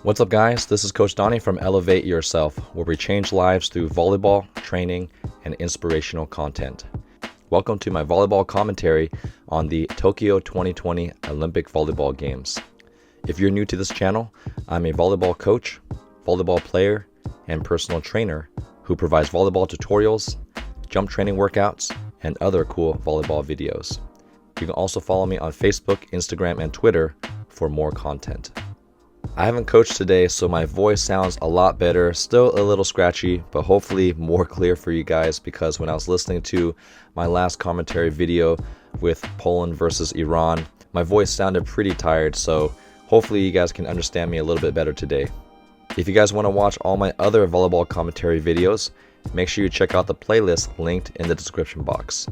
What's up, guys? This is Coach Donny from Elevate Yourself, where we change lives through volleyball, training, and inspirational content. Welcome to my volleyball commentary on the Tokyo 2020 Olympic Volleyball Games. If you're new to this channel, I'm a volleyball coach, volleyball player, and personal trainer who provides volleyball tutorials, jump training workouts, and other cool volleyball videos. You can also follow me on Facebook, Instagram, and Twitter for more content. I haven't coached today, so my voice sounds a lot better, still a little scratchy, but hopefully more clear for you guys, because when I was listening to my last commentary video with Poland versus Iran, my voice sounded pretty tired, so hopefully you guys can understand me a little bit better today. If you guys want to watch all my other volleyball commentary videos, make sure you check out the playlist linked in the description box.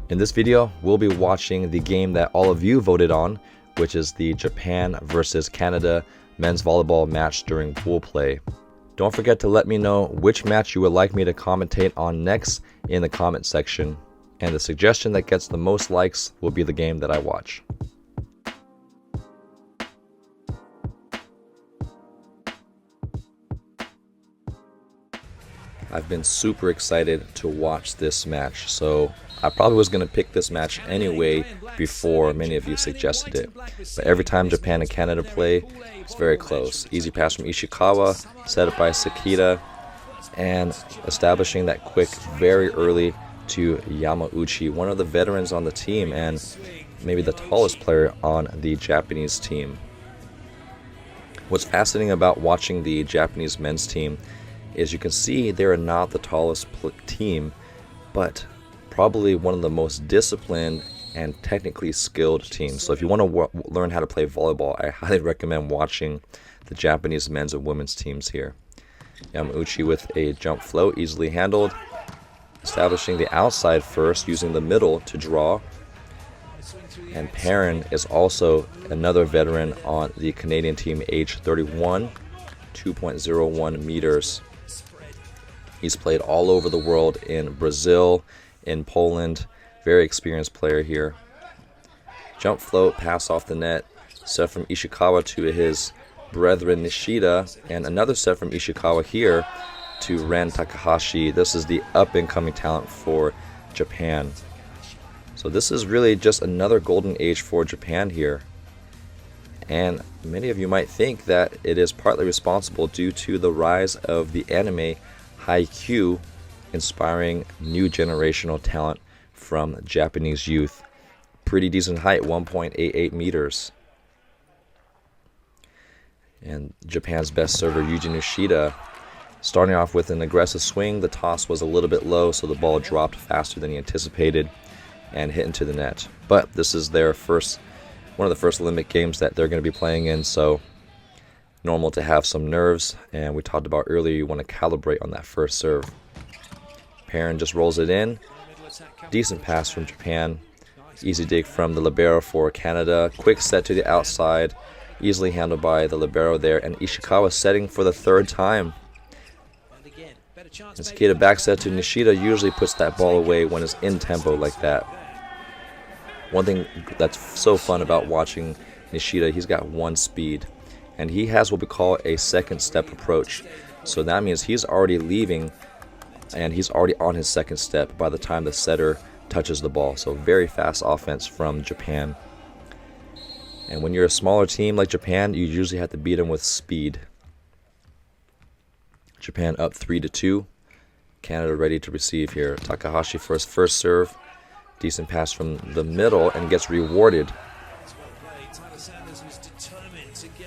In this video, we'll be watching the game that all of you voted on, which is the Japan versus Canada men's volleyball match during pool play. Don't forget to let me know which match you would like me to commentate on next in the comment section, and the suggestion that gets the most likes will be the game that I watch. I've been super excited to watch this match, so I probably was going to pick this match anyway before many of you suggested it. But every time Japan and Canada play, it's very close. Easy pass from Ishikawa, set up by Sakita, and establishing that quick very early to Yamauchi, one of the veterans on the team and maybe the tallest player on the Japanese team. What's fascinating about watching the Japanese men's team is you can see they're not the tallest team, but probably one of the most disciplined and technically skilled teams. So if you want to learn how to play volleyball, I highly recommend watching the Japanese men's and women's teams here. Yamauchi with a jump float, easily handled, establishing the outside first, using the middle to draw. And Perrin is also another veteran on the Canadian team, age 31, 2.01 meters. He's played all over the world, in Brazil, in Poland. Very experienced player here. Jump float, pass off the net. Set from Ishikawa to his brethren Nishida. And another set from Ishikawa here to Ren Takahashi. This is the up-and-coming talent for Japan. So this is really just another golden age for Japan here. And many of you might think that it is partly responsible due to the rise of the anime Haikyuu, inspiring new generational talent from Japanese youth. Pretty decent height, 1.88 meters. And Japan's best server, Yuji Nishida, starting off with an aggressive swing. The toss was a little bit low, so the ball dropped faster than he anticipated and hit into the net. But this is their one of the first Olympic games that they're going to be playing in, so normal to have some nerves. And we talked about earlier, you want to calibrate on that first serve. Perrin just rolls it in. Decent pass from Japan. Easy dig from the libero for Canada. Quick set to the outside. Easily handled by the libero there. And Ishikawa setting for the third time. And Sakita back set to Nishida. Usually puts that ball away when it's in tempo like that. One thing that's so fun about watching Nishida, he's got one speed. And he has what we call a second step approach. So that means he's already leaving and he's already on his second step by the time the setter touches the ball. So very fast offense from Japan. And when you're a smaller team like Japan, you usually have to beat them with speed. Japan up 3-2. Canada ready to receive here. Takahashi for his first serve. Decent pass from the middle and gets rewarded.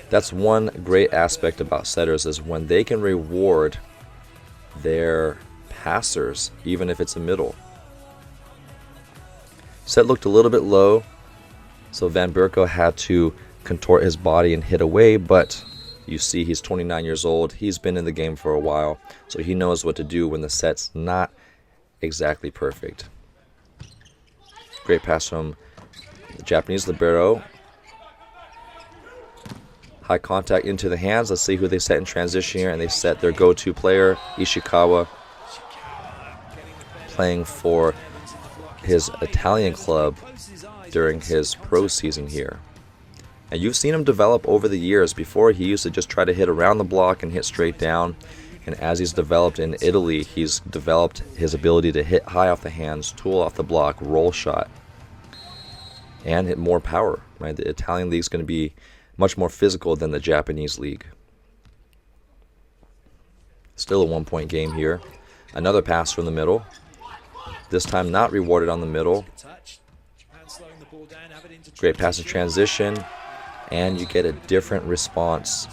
That's one great aspect about setters, is when they can reward their passers, even if it's a middle. Set looked a little bit low, so Van Berkel had to contort his body and hit away, but you see he's 29 years old. He's been in the game for a while, so he knows what to do when the set's not exactly perfect. Great pass from the Japanese libero. High contact into the hands. Let's see who they set in transition here. And they set their go-to player, Ishikawa, playing for his Italian club during his pro season here. And you've seen him develop over the years. Before, he used to just try to hit around the block and hit straight down. And as he's developed in Italy, he's developed his ability to hit high off the hands, tool off the block, roll shot, and hit more power. Right? The Italian league is going to be much more physical than the Japanese league. Still a 1-point game here. Another pass from the middle. This time not rewarded on the middle. Great pass in transition. And you get a different response.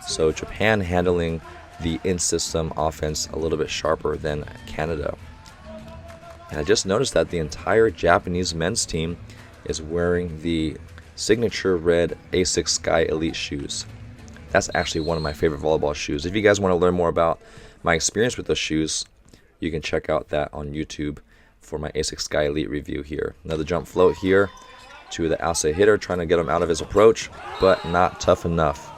So Japan handling the in-system offense a little bit sharper than Canada. And I just noticed that the entire Japanese men's team is wearing the signature red Asics Sky Elite shoes. That's actually one of my favorite volleyball shoes. If you guys want to learn more about my experience with those shoes, you can check out that on YouTube for my Asics Sky Elite review here. Another jump float here to the outside hitter, trying to get him out of his approach, but not tough enough.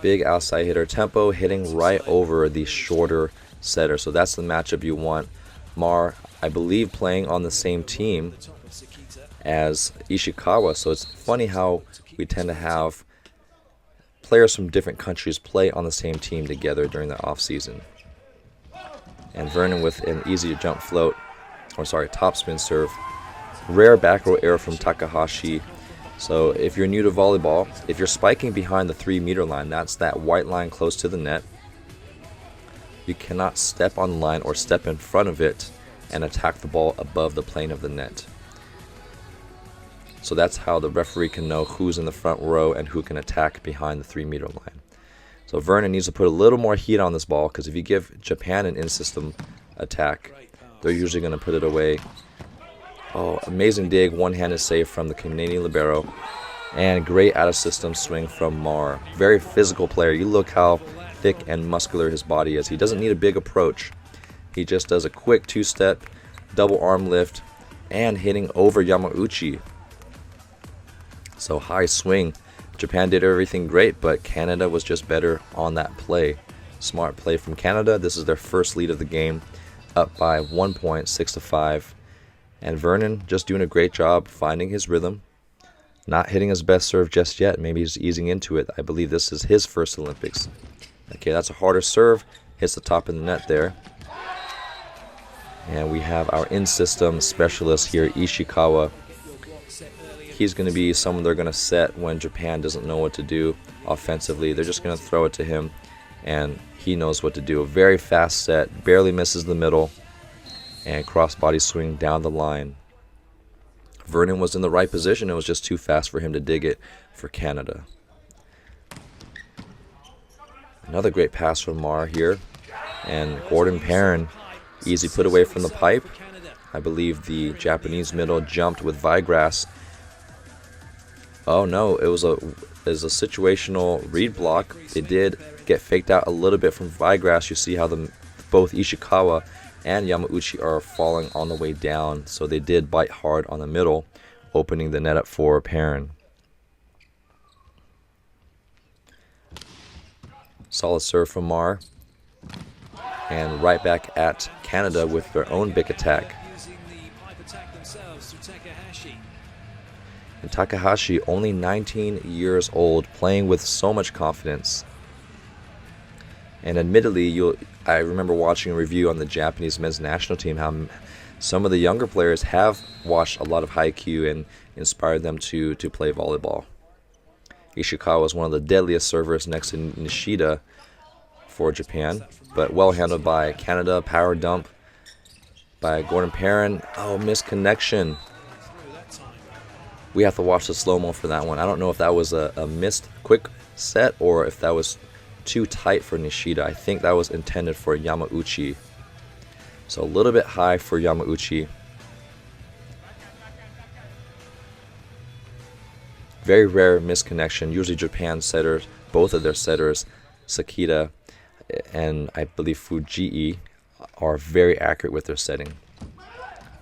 Big outside hitter tempo, hitting right over the shorter setter. So that's the matchup you want. Mar, I believe, playing on the same team as Ishikawa. So it's funny how we tend to have players from different countries play on the same team together during the off season. And Vernon with an easy jump float, or sorry, topspin serve. Rare back row error from Takahashi. So if you're new to volleyball, if you're spiking behind the 3-meter line, that's that white line close to the net, you cannot step on the line or step in front of it and attack the ball above the plane of the net. So that's how the referee can know who's in the front row and who can attack behind the 3-meter line. So Vernon needs to put a little more heat on this ball, because if you give Japan an in-system attack, they're usually going to put it away. Oh, amazing dig, one-handed save from the Canadian libero, and great out-of-system swing from Mar. Very physical player. You look how thick and muscular his body is. He doesn't need a big approach. He just does a quick 2-step, double arm lift, and hitting over Yamauchi. So high swing. Japan did everything great, but Canada was just better on that play. Smart play from Canada. This is their first lead of the game, up by 1 point, 6-5. And Vernon just doing a great job finding his rhythm. Not hitting his best serve just yet. Maybe he's easing into it. I believe this is his first Olympics. Okay, that's a harder serve. Hits the top of the net there. And we have our in-system specialist here, Ishikawa. He's going to be someone they're going to set when Japan doesn't know what to do offensively. They're just going to throw it to him, and he knows what to do. A very fast set, barely misses the middle, and cross-body swing down the line. Vernon was in the right position. It was just too fast for him to dig it for Canada. Another great pass from Mar here. And Gordon Perrin, easy put away from the pipe. I believe the Japanese middle jumped with Vigrass. Oh no, it was a situational read block. They did get faked out a little bit from Vigrass. You see how both Ishikawa and Yamauchi are falling on the way down. So they did bite hard on the middle, opening the net up for Perrin. Solid serve from Mar. And right back at Canada with their own big attack. And Takahashi, only 19 years old, playing with so much confidence. And admittedly, I remember watching a review on the Japanese men's national team how some of the younger players have watched a lot of Haikyuu and inspired them to play volleyball. Ishikawa is one of the deadliest servers next to Nishida for Japan, but well handled by Canada. Power dump by Gordon Perrin. Oh, missed connection. We have to watch the slow-mo for that one. I don't know if that was a missed quick set or if that was too tight for Nishida. I think that was intended for Yamauchi. So a little bit high for Yamauchi. Very rare misconnection. Usually Japan setters, both of their setters, Sakita and I believe Fujii, are very accurate with their setting.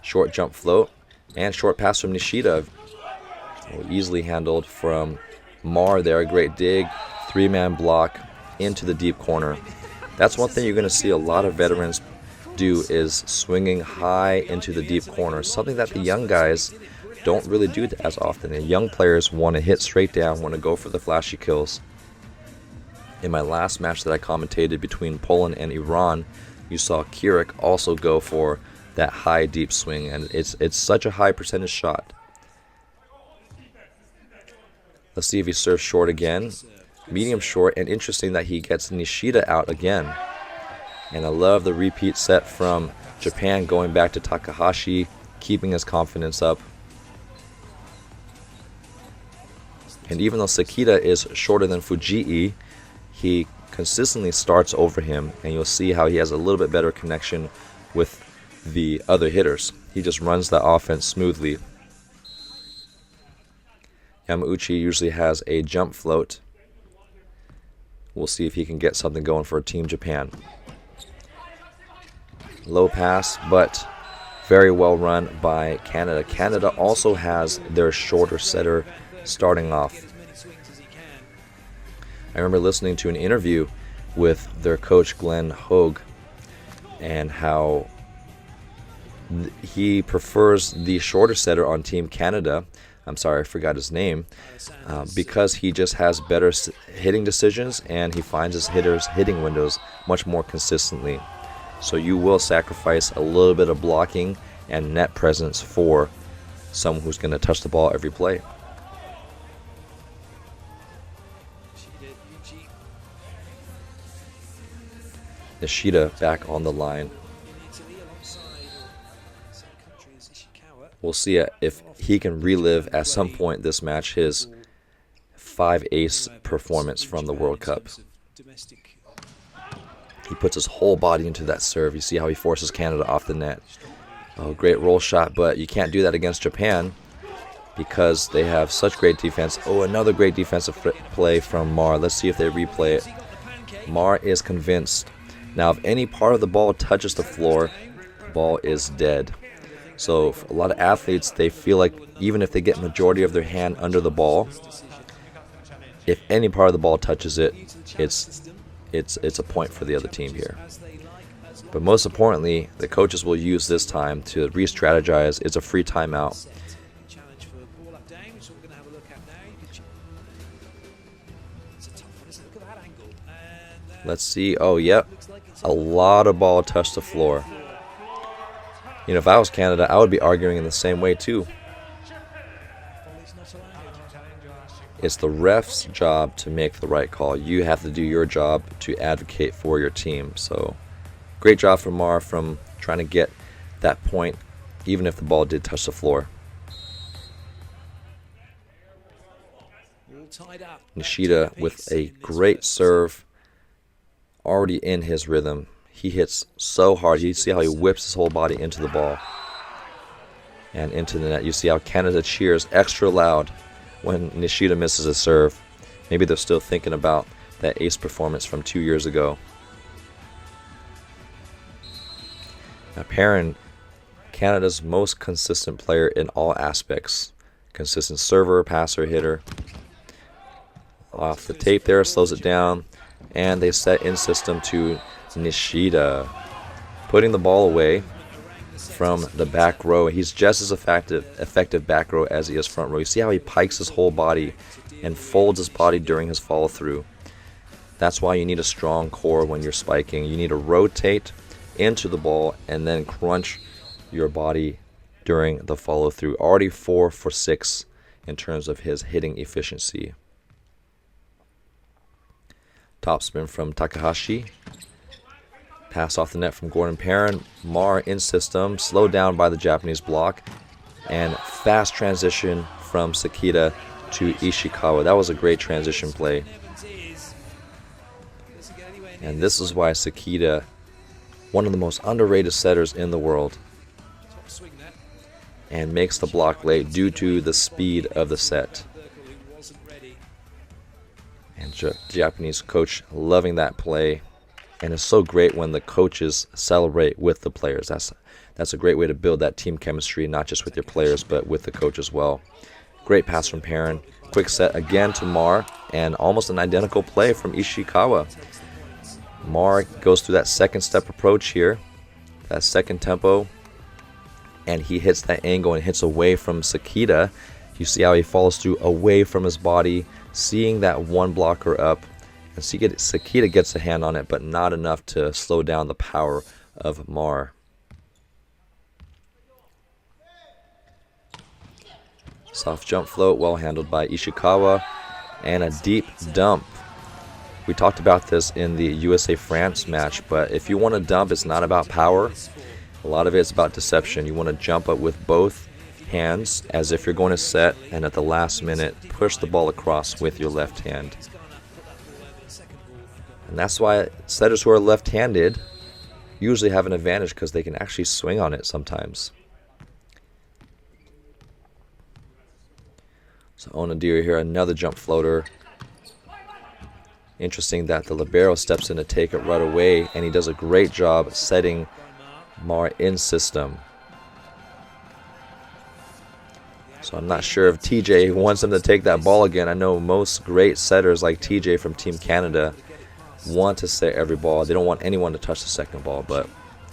Short jump float and short pass from Nishida. Easily handled from Mar there. A great dig. 3-man block into the deep corner. That's one thing you're going to see a lot of veterans do is swinging high into the deep corner, something that the young guys don't really do as often. The young players want to hit straight down, want to go for the flashy kills. In my last match that I commentated between Poland and Iran, you saw Kirik also go for that high deep swing, and it's such a high percentage shot. Let's see if he serves short again. Medium short, and interesting that he gets Nishida out again. And I love the repeat set from Japan, going back to Takahashi, keeping his confidence up. And even though Sekita is shorter than Fujii, he consistently starts over him, and you'll see how he has a little bit better connection with the other hitters. He just runs the offense smoothly. Yamauchi usually has a jump float. We'll see if he can get something going for Team Japan. Low pass, but very well run by Canada. Canada also has their shorter setter starting off. I remember listening to an interview with their coach Glenn Hogue, and how he prefers the shorter setter on Team Canada. I'm sorry, I forgot his name, because he just has better hitting decisions, and he finds his hitters hitting windows much more consistently. So you will sacrifice a little bit of blocking and net presence for someone who's going to touch the ball every play. Nishida back on the line. We'll see if he can relive at some point this match his 5-ace performance from the World Cup. He puts his whole body into that serve. You see how he forces Canada off the net. Oh, great roll shot, but you can't do that against Japan because they have such great defense. Oh, another great defensive play from Mar. Let's see if they replay it. Mar is convinced. Now, if any part of the ball touches the floor, the ball is dead. So for a lot of athletes, they feel like even if they get majority of their hand under the ball, if any part of the ball touches it, it's a point for the other team here. But most importantly, the coaches will use this time to re-strategize. It's a free timeout. Let's see. Oh, yep. A lot of ball touched the floor. You know, if I was Canada, I would be arguing in the same way too. It's the ref's job to make the right call. You have to do your job to advocate for your team. So, great job from Mar from trying to get that point, even if the ball did touch the floor. Nishida with a great serve, already in his rhythm. He hits so hard. You see how he whips his whole body into the ball and into the net. You see how Canada cheers extra loud when Nishida misses a serve. Maybe they're still thinking about that ace performance from 2 years ago. Now, Perrin, Canada's most consistent player in all aspects. Consistent server, passer, hitter. Off the tape there, slows it down, and they set in system to Nishida, putting the ball away from the back row. He's just as effective back row as he is front row. You see how he pikes his whole body and folds his body during his follow through. That's why you need a strong core when you're spiking. You need to rotate into the ball and then crunch your body during the follow through. Already 4 for 6 in terms of his hitting efficiency. Top spin from Takahashi. Pass off the net from Gordon Perrin. Mar in system, slowed down by the Japanese block, and fast transition from Sekita to Ishikawa. That was a great transition play. And this is why Sekita, one of the most underrated setters in the world, and makes the block late due to the speed of the set. And Japanese coach loving that play. And it's so great when the coaches celebrate with the players. That's a great way to build that team chemistry, not just with your players, but with the coach as well. Great pass from Perrin. Quick set again to Mar, and almost an identical play from Ishikawa. Mar goes through that second step approach here. that second tempo, and he hits that angle and hits away from Sakita. You see how he follows through away from his body, seeing that one blocker up, and Sakita gets a hand on it, but not enough to slow down the power of Mar. Soft jump float, well handled by Ishikawa, and a deep dump. We talked about this in the USA-France match, but if you want to dump, it's not about power. A lot of it's about deception. You want to jump up with both hands as if you're going to set, and at the last minute push the ball across with your left hand. And that's why setters who are left-handed usually have an advantage, because they can actually swing on it sometimes. So Onadir here, another jump floater. Interesting that the libero steps in to take it right away, and he does a great job setting Mar in system. So I'm not sure if TJ wants him to take that ball again. I know most great setters like TJ from Team Canada want to set every ball. They don't want anyone to touch the second ball, but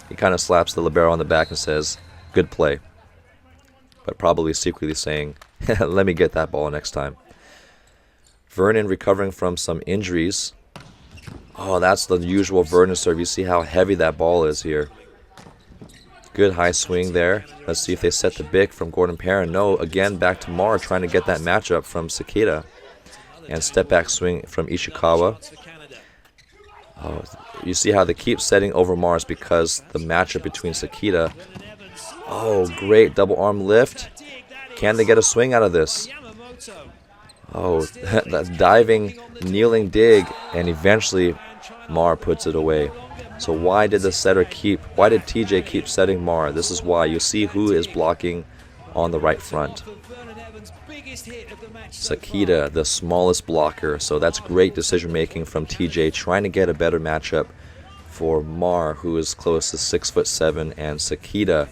he kind of slaps the libero on the back and says, good play. But probably secretly saying, let me get that ball next time. Vernon recovering from some injuries. Oh, that's the usual Vernon serve. You see how heavy that ball is here. Good high swing there. Let's see if they set the Bic from Gordon Perrin. No, again, back to Mar trying to get that matchup from Sakita. And step back swing from Ishikawa. Oh, you see how they keep setting over Mars because the matchup between Sakita. Oh, great double arm lift. Can they get a swing out of this? Oh, that diving, kneeling dig, and eventually Mar puts it away. So why did TJ keep setting Mar? This is why. You see who is blocking on the right front. Sakita, the smallest blocker. So that's great decision making from TJ, trying to get a better matchup for Mar, who is close to 6'7", and Sakita,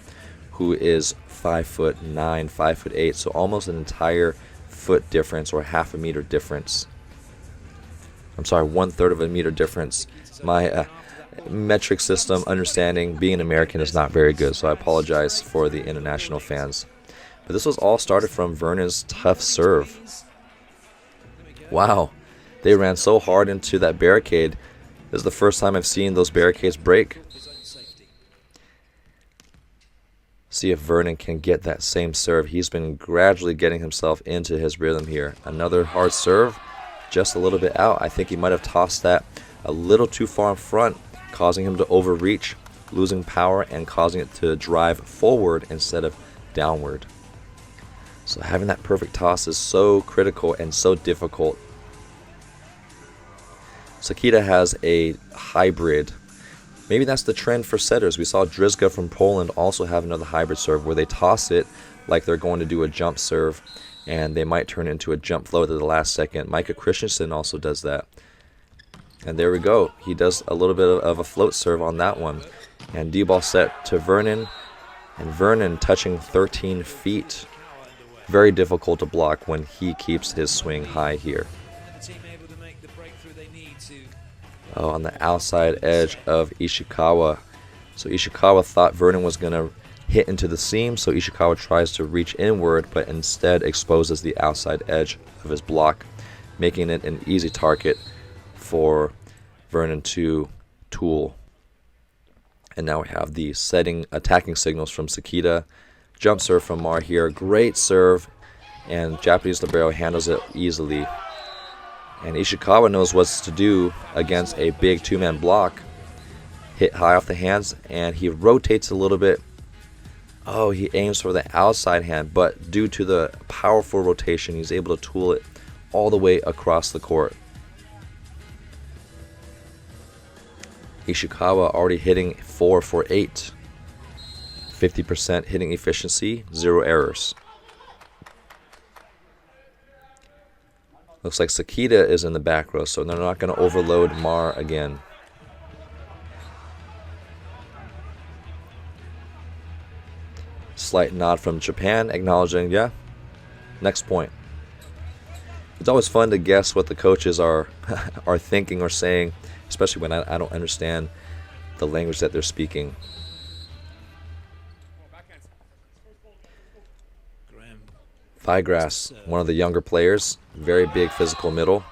who is 5'9", 5'8", so almost an entire foot difference, or half a meter difference. I'm sorry, 1/3 of a meter difference. My metric system understanding, being an American, is not very good, so I apologize for the international fans. But this was all started from Vernon's tough serve. Wow, they ran so hard into that barricade. This is the first time I've seen those barricades break. See if Vernon can get that same serve. He's been gradually getting himself into his rhythm here. Another hard serve, just a little bit out. I think he might have tossed that a little too far in front, causing him to overreach, losing power, and causing it to drive forward instead of downward. So having that perfect toss is so critical and so difficult. Sakita has a hybrid. Maybe that's the trend for setters. We saw Drizga from Poland also have another hybrid serve where they toss it like they're going to do a jump serve, and they might turn it into a jump float at the last second. Micah Christensen also does that. And there we go. He does a little bit of a float serve on that one. And D-ball set to Vernon. And Vernon touching 13 feet. Very difficult to block when he keeps his swing high here. Oh, on the outside edge of Ishikawa. So Ishikawa thought Vernon was going to hit into the seam, so Ishikawa tries to reach inward, but instead exposes the outside edge of his block, making it an easy target for Vernon to tool. And now we have the attacking signals from Sakita. Jump serve from Mar here. Great serve, and Japanese libero handles it easily. And Ishikawa knows what to do against a big two-man block. Hit high off the hands, and he rotates a little bit. Oh, he aims for the outside hand, but due to the powerful rotation, he's able to tool it all the way across the court. Ishikawa already hitting 4 for 8. 50% hitting efficiency, 0 errors. Looks like Sakita is in the back row, so they're not going to overload Mar again. Slight nod from Japan, acknowledging, yeah, next point. It's always fun to guess what the coaches are thinking or saying, especially when I don't understand the language that they're speaking. Vigras, one of the younger players, very big physical middle,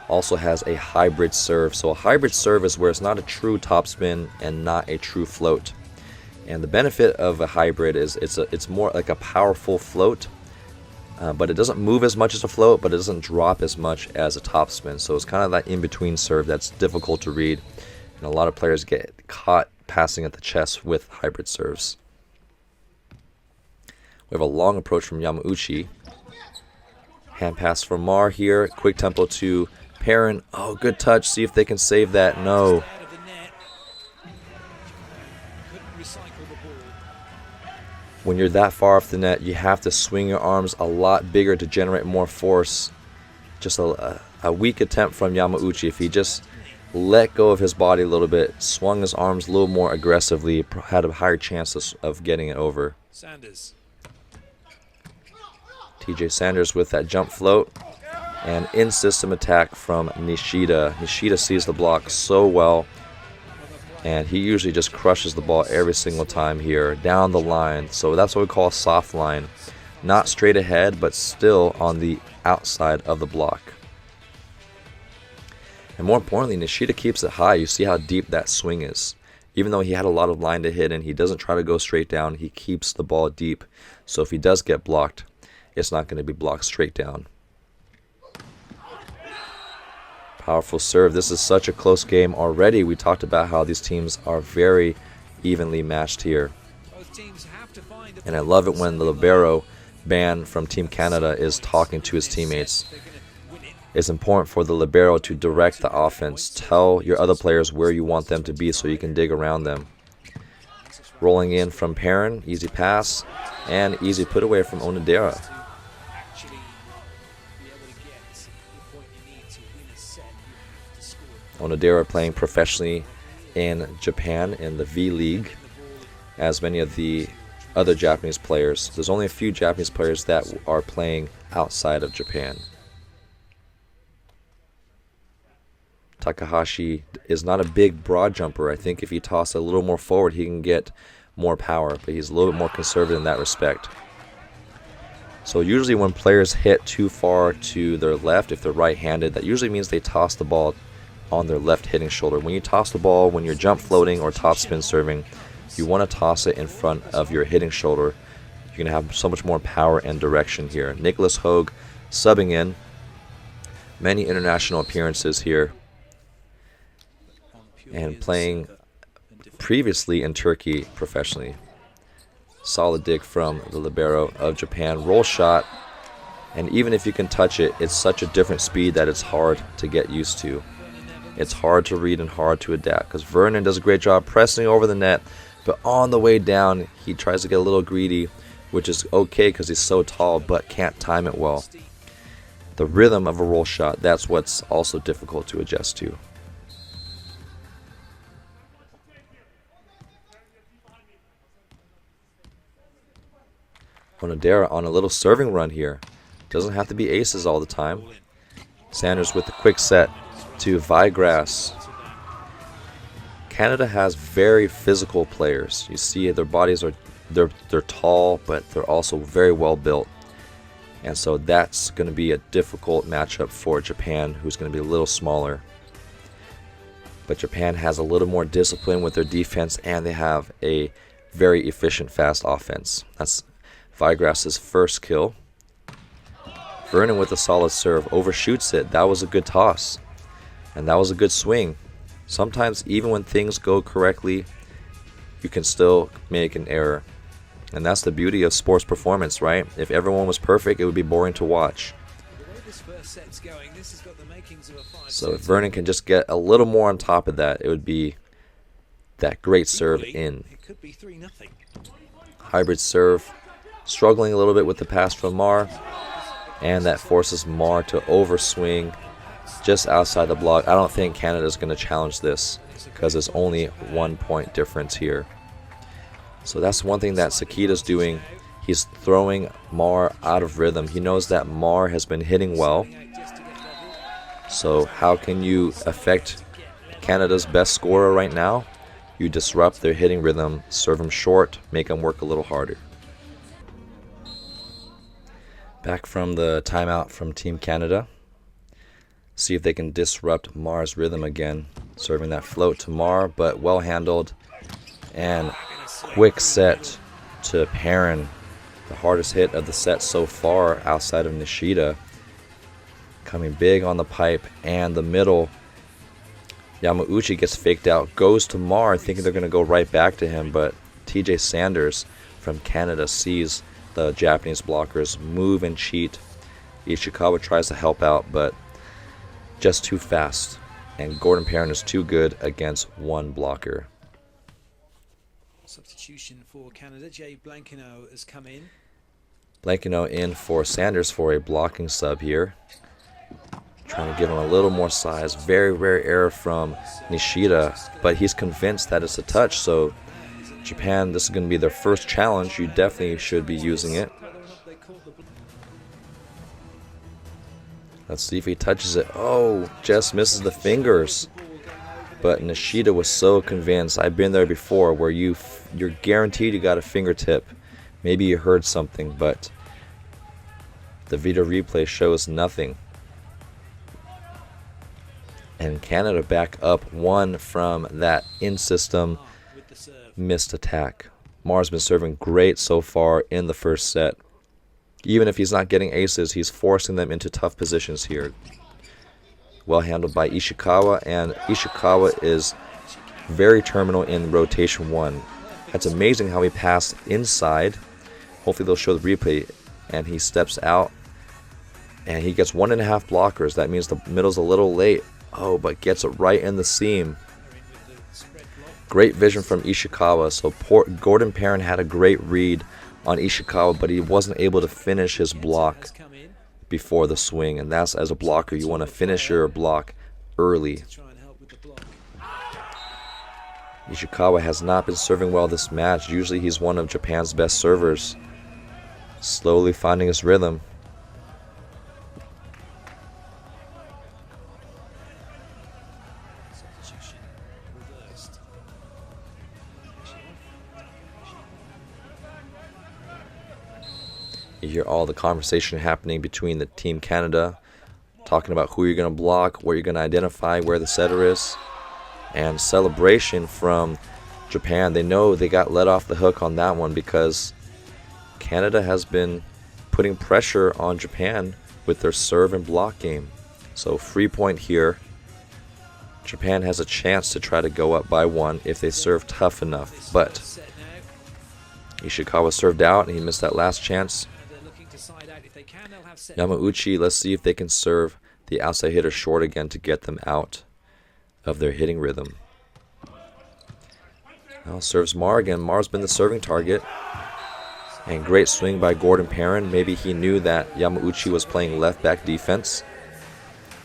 also has a hybrid serve. So a hybrid serve is where it's not a true topspin and not a true float. And the benefit of a hybrid is it's more like a powerful float, but it doesn't move as much as a float, but it doesn't drop as much as a topspin. So it's kind of that in-between serve that's difficult to read. And a lot of players get caught passing at the chest with hybrid serves. We have a long approach from Yamauchi. Hand pass from Mar here. Quick tempo to Perrin. Oh, good touch. See if they can save that. No. When you're that far off the net, you have to swing your arms a lot bigger to generate more force. Just a weak attempt from Yamauchi. If he just let go of his body a little bit, swung his arms a little more aggressively, had a higher chance of getting it over. Sanders. TJ Sanders with that jump float. And in-system attack from Nishida. Nishida sees the block so well. And he usually just crushes the ball every single time here, down the line. So that's what we call a soft line. Not straight ahead, but still on the outside of the block. And more importantly, Nishida keeps it high. You see how deep that swing is. Even though he had a lot of line to hit and he doesn't try to go straight down, he keeps the ball deep. So if he does get blocked, it's not going to be blocked straight down. Powerful serve. This is such a close game already. We talked about how these teams are very evenly matched here. And I love it when the libero ban from Team Canada is talking to his teammates. It's important for the libero to direct the offense. Tell your other players where you want them to be so you can dig around them. Rolling in from Perrin. Easy pass. And easy put away from Onodera. Onodera playing professionally in Japan in the V-League, as many of the other Japanese players. There's only a few Japanese players that are playing outside of Japan. Takahashi is not a big broad jumper. I think if he tosses a little more forward, he can get more power, but he's a little bit more conservative in that respect. So usually when players hit too far to their left, if they're right-handed, that usually means they toss the ball on their left hitting shoulder. When you toss the ball, when you're jump floating or topspin serving, you want to toss it in front of your hitting shoulder. You're going to have so much more power and direction here. Nicholas Hogue subbing in. Many international appearances here. And playing previously in Turkey professionally. Solid dig from the libero of Japan. Roll shot. And even if you can touch it, it's such a different speed that it's hard to get used to. It's hard to read and hard to adapt because Vernon does a great job pressing over the net, but on the way down, he tries to get a little greedy, which is okay because he's so tall, but can't time it well. The rhythm of a roll shot, that's what's also difficult to adjust to. Onodera on a little serving run here. Doesn't have to be aces all the time. Sanders with the quick set to Vigras. Canada has very physical players. You see their bodies are they're tall, but they're also very well built. And so that's going to be a difficult matchup for Japan, who's going to be a little smaller. But Japan has a little more discipline with their defense, and they have a very efficient, fast offense. That's Vigras' first kill. Vernon with a solid serve, overshoots it. That was a good toss. And that was a good swing. Sometimes even when things go correctly, you can still make an error. And that's the beauty of sports performance, right? If everyone was perfect, it would be boring to watch. So if Vernon can just get a little more on top of that, it would be that great serve in. Hybrid serve. Struggling a little bit with the pass from Mar. And that forces Mar to overswing just outside the block. I don't think Canada's going to challenge this because there's only 1 point difference here. So that's one thing that Sakita's doing. He's throwing Mar out of rhythm. He knows that Mar has been hitting well. So how can you affect Canada's best scorer right now? You disrupt their hitting rhythm, serve them short, make them work a little harder. Back from the timeout from Team Canada. See if they can disrupt Mar's rhythm again. Serving that float to Mar, but well handled. And quick set to Perrin. The hardest hit of the set so far outside of Nishida. Coming big on the pipe and the middle. Yamauchi gets faked out, goes to Mar, thinking they're going to go right back to him, but TJ Sanders from Canada sees the Japanese blockers move and cheat. Ishikawa tries to help out, but just too fast. And Gordon Perrin is too good against one blocker. Substitution for Canada. Jay Blankenau has come in. Blankenau in for Sanders for a blocking sub here. Trying to give him a little more size. Very rare error from Nishida, but he's convinced that it's a touch. So Japan, this is going to be their first challenge. You definitely should be using it. Let's see if he touches it. Oh, just misses the fingers. But Nishida was so convinced. I've been there before where you're guaranteed you got a fingertip. Maybe you heard something, but the video replay shows nothing. And Canada back up one from that in-system missed attack. Mar's been serving great so far in the first set. Even if he's not getting aces, he's forcing them into tough positions here. Well handled by Ishikawa, and Ishikawa is very terminal in rotation 1. That's amazing how he passed inside. Hopefully they'll show the replay. And he steps out, and he gets 1.5 blockers. That means the middle's a little late. Oh, but gets it right in the seam. Great vision from Ishikawa. So Gordon Perrin had a great read on Ishikawa, but he wasn't able to finish his block before the swing. And that's, as a blocker, you want to finish your block early. Ishikawa has not been serving well this match. Usually he's one of Japan's best servers. Slowly finding his rhythm. You hear all the conversation happening between the Team Canada, talking about who you're going to block, where you're going to identify where the setter is, and celebration from Japan. They know they got let off the hook on that one because Canada has been putting pressure on Japan with their serve and block game. So free point here. Japan has a chance to try to go up by 1 if they serve tough enough, but Ishikawa served out and he missed that last chance. Yamauchi, let's see if they can serve the outside hitter short again to get them out of their hitting rhythm. Now serves Mar again. Mar's been the serving target. And great swing by Gordon Perrin. Maybe he knew that Yamauchi was playing left back defense.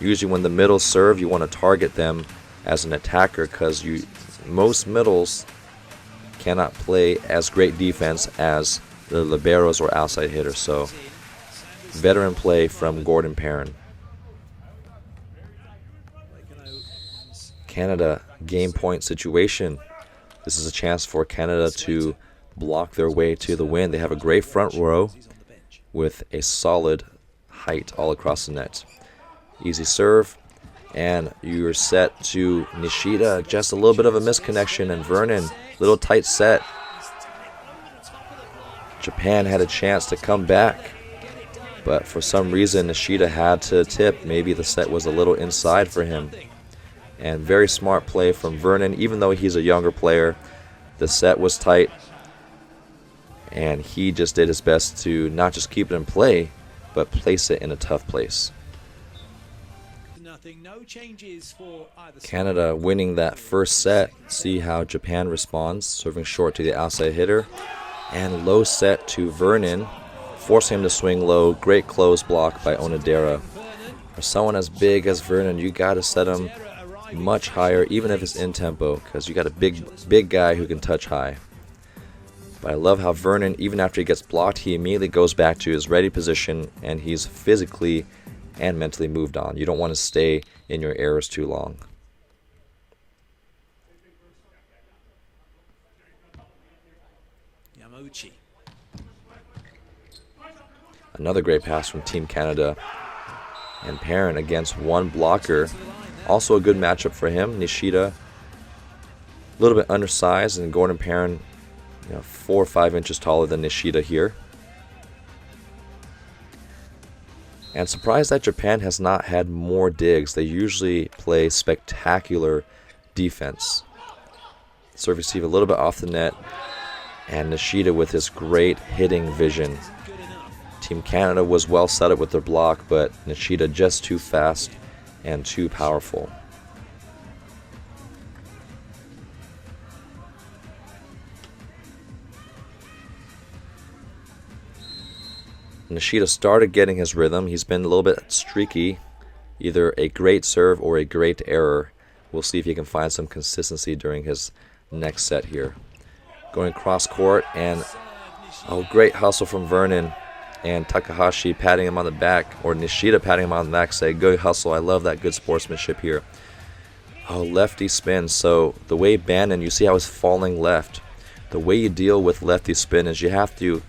Usually when the middles serve, you want to target them as an attacker because most middles cannot play as great defense as the liberos or outside hitters. So veteran play from Gordon Perrin. Canada game point situation. This is a chance for Canada to block their way to the win. They have a great front row with a solid height all across the net. Easy serve, and you're set to Nishida. Just a little bit of a misconnection, and Vernon, little tight set. Japan had a chance to come back, but for some reason Nishida had to tip. Maybe the set was a little inside for him. And very smart play from Vernon. Even though he's a younger player, the set was tight, and he just did his best to not just keep it in play, but place it in a tough place. Canada winning that first set. See how Japan responds. Serving short to the outside hitter. And low set to Vernon, forcing him to swing low. Great close block by Onodera. For someone as big as Vernon, you got to set him much higher, even if it's in tempo, because you got a big guy who can touch high. But I love how Vernon, even after he gets blocked, he immediately goes back to his ready position, and he's physically and mentally moved on. You don't want to stay in your errors too long. Another great pass from Team Canada. And Perrin against one blocker. Also a good matchup for him. Nishida, a little bit undersized, and Gordon Perrin, 4 or 5 inches taller than Nishida here. And surprised that Japan has not had more digs. They usually play spectacular defense. Serve receive a little bit off the net. And Nishida with his great hitting vision. Team Canada was well set up with their block, but Nishida just too fast and too powerful. Nishida started getting his rhythm. He's been a little bit streaky, either a great serve or a great error. We'll see if he can find some consistency during his next set here. Going cross court, and great hustle from Vernon, and Takahashi patting him on the back, or Nishida patting him on the back, say, good hustle. I love that good sportsmanship here. Lefty spin. So the way Bannon, you see how he's falling left. The way you deal with lefty spin is you have to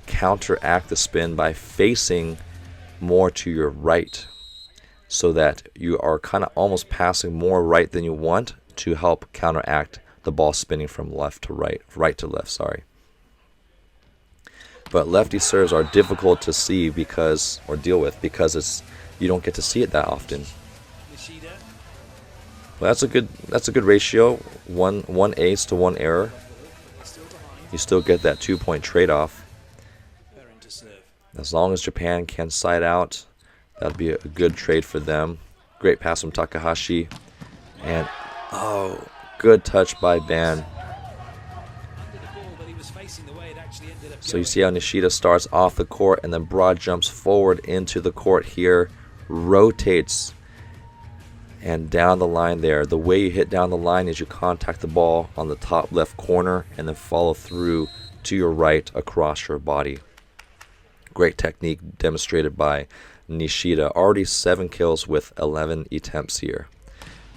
counteract the spin by facing more to your right, so that you are kind of almost passing more right than you want to help counteract the ball spinning from left to right, right to left, sorry. But lefty serves are difficult to see or deal with because you don't get to see it that often. Well, that's a good ratio, one ace to one error. You still get that 2-point trade-off. As long as Japan can side out, that'd be a good trade for them. Great pass from Takahashi, and good touch by Ban. So you see how Nishida starts off the court and then broad jumps forward into the court here, rotates, and down the line there. The way you hit down the line is you contact the ball on the top left corner and then follow through to your right across your body. Great technique demonstrated by Nishida. Already 7 kills with 11 attempts here.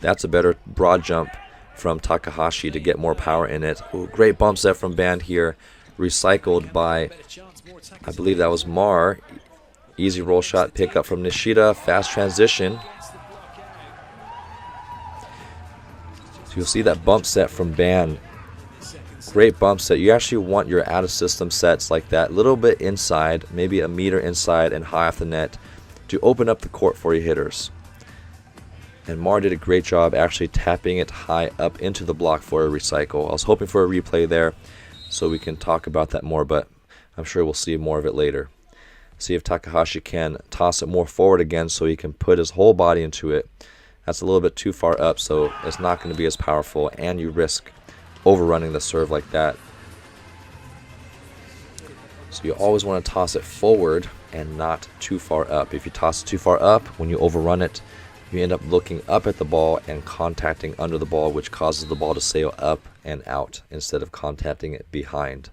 That's a better broad jump from Takahashi to get more power in it. Great bump set from Ban here. Recycled by, I believe that was Mar. Easy roll shot pick up from Nishida. Fast transition. So you'll see that bump set from Ban. Great bump set. You actually want your out of system sets like that, a little bit inside, maybe a meter inside and high off the net, to open up the court for your hitters. And Mar did a great job actually tapping it high up into the block for a recycle. I was hoping for a replay there so we can talk about that more, but I'm sure we'll see more of it later. See if Takahashi can toss it more forward again so he can put his whole body into it. That's a little bit too far up, so it's not going to be as powerful, and you risk overrunning the serve like that. So you always want to toss it forward and not too far up. If you toss it too far up, when you overrun it, you end up looking up at the ball and contacting under the ball, which causes the ball to sail up and out instead of contacting it behind.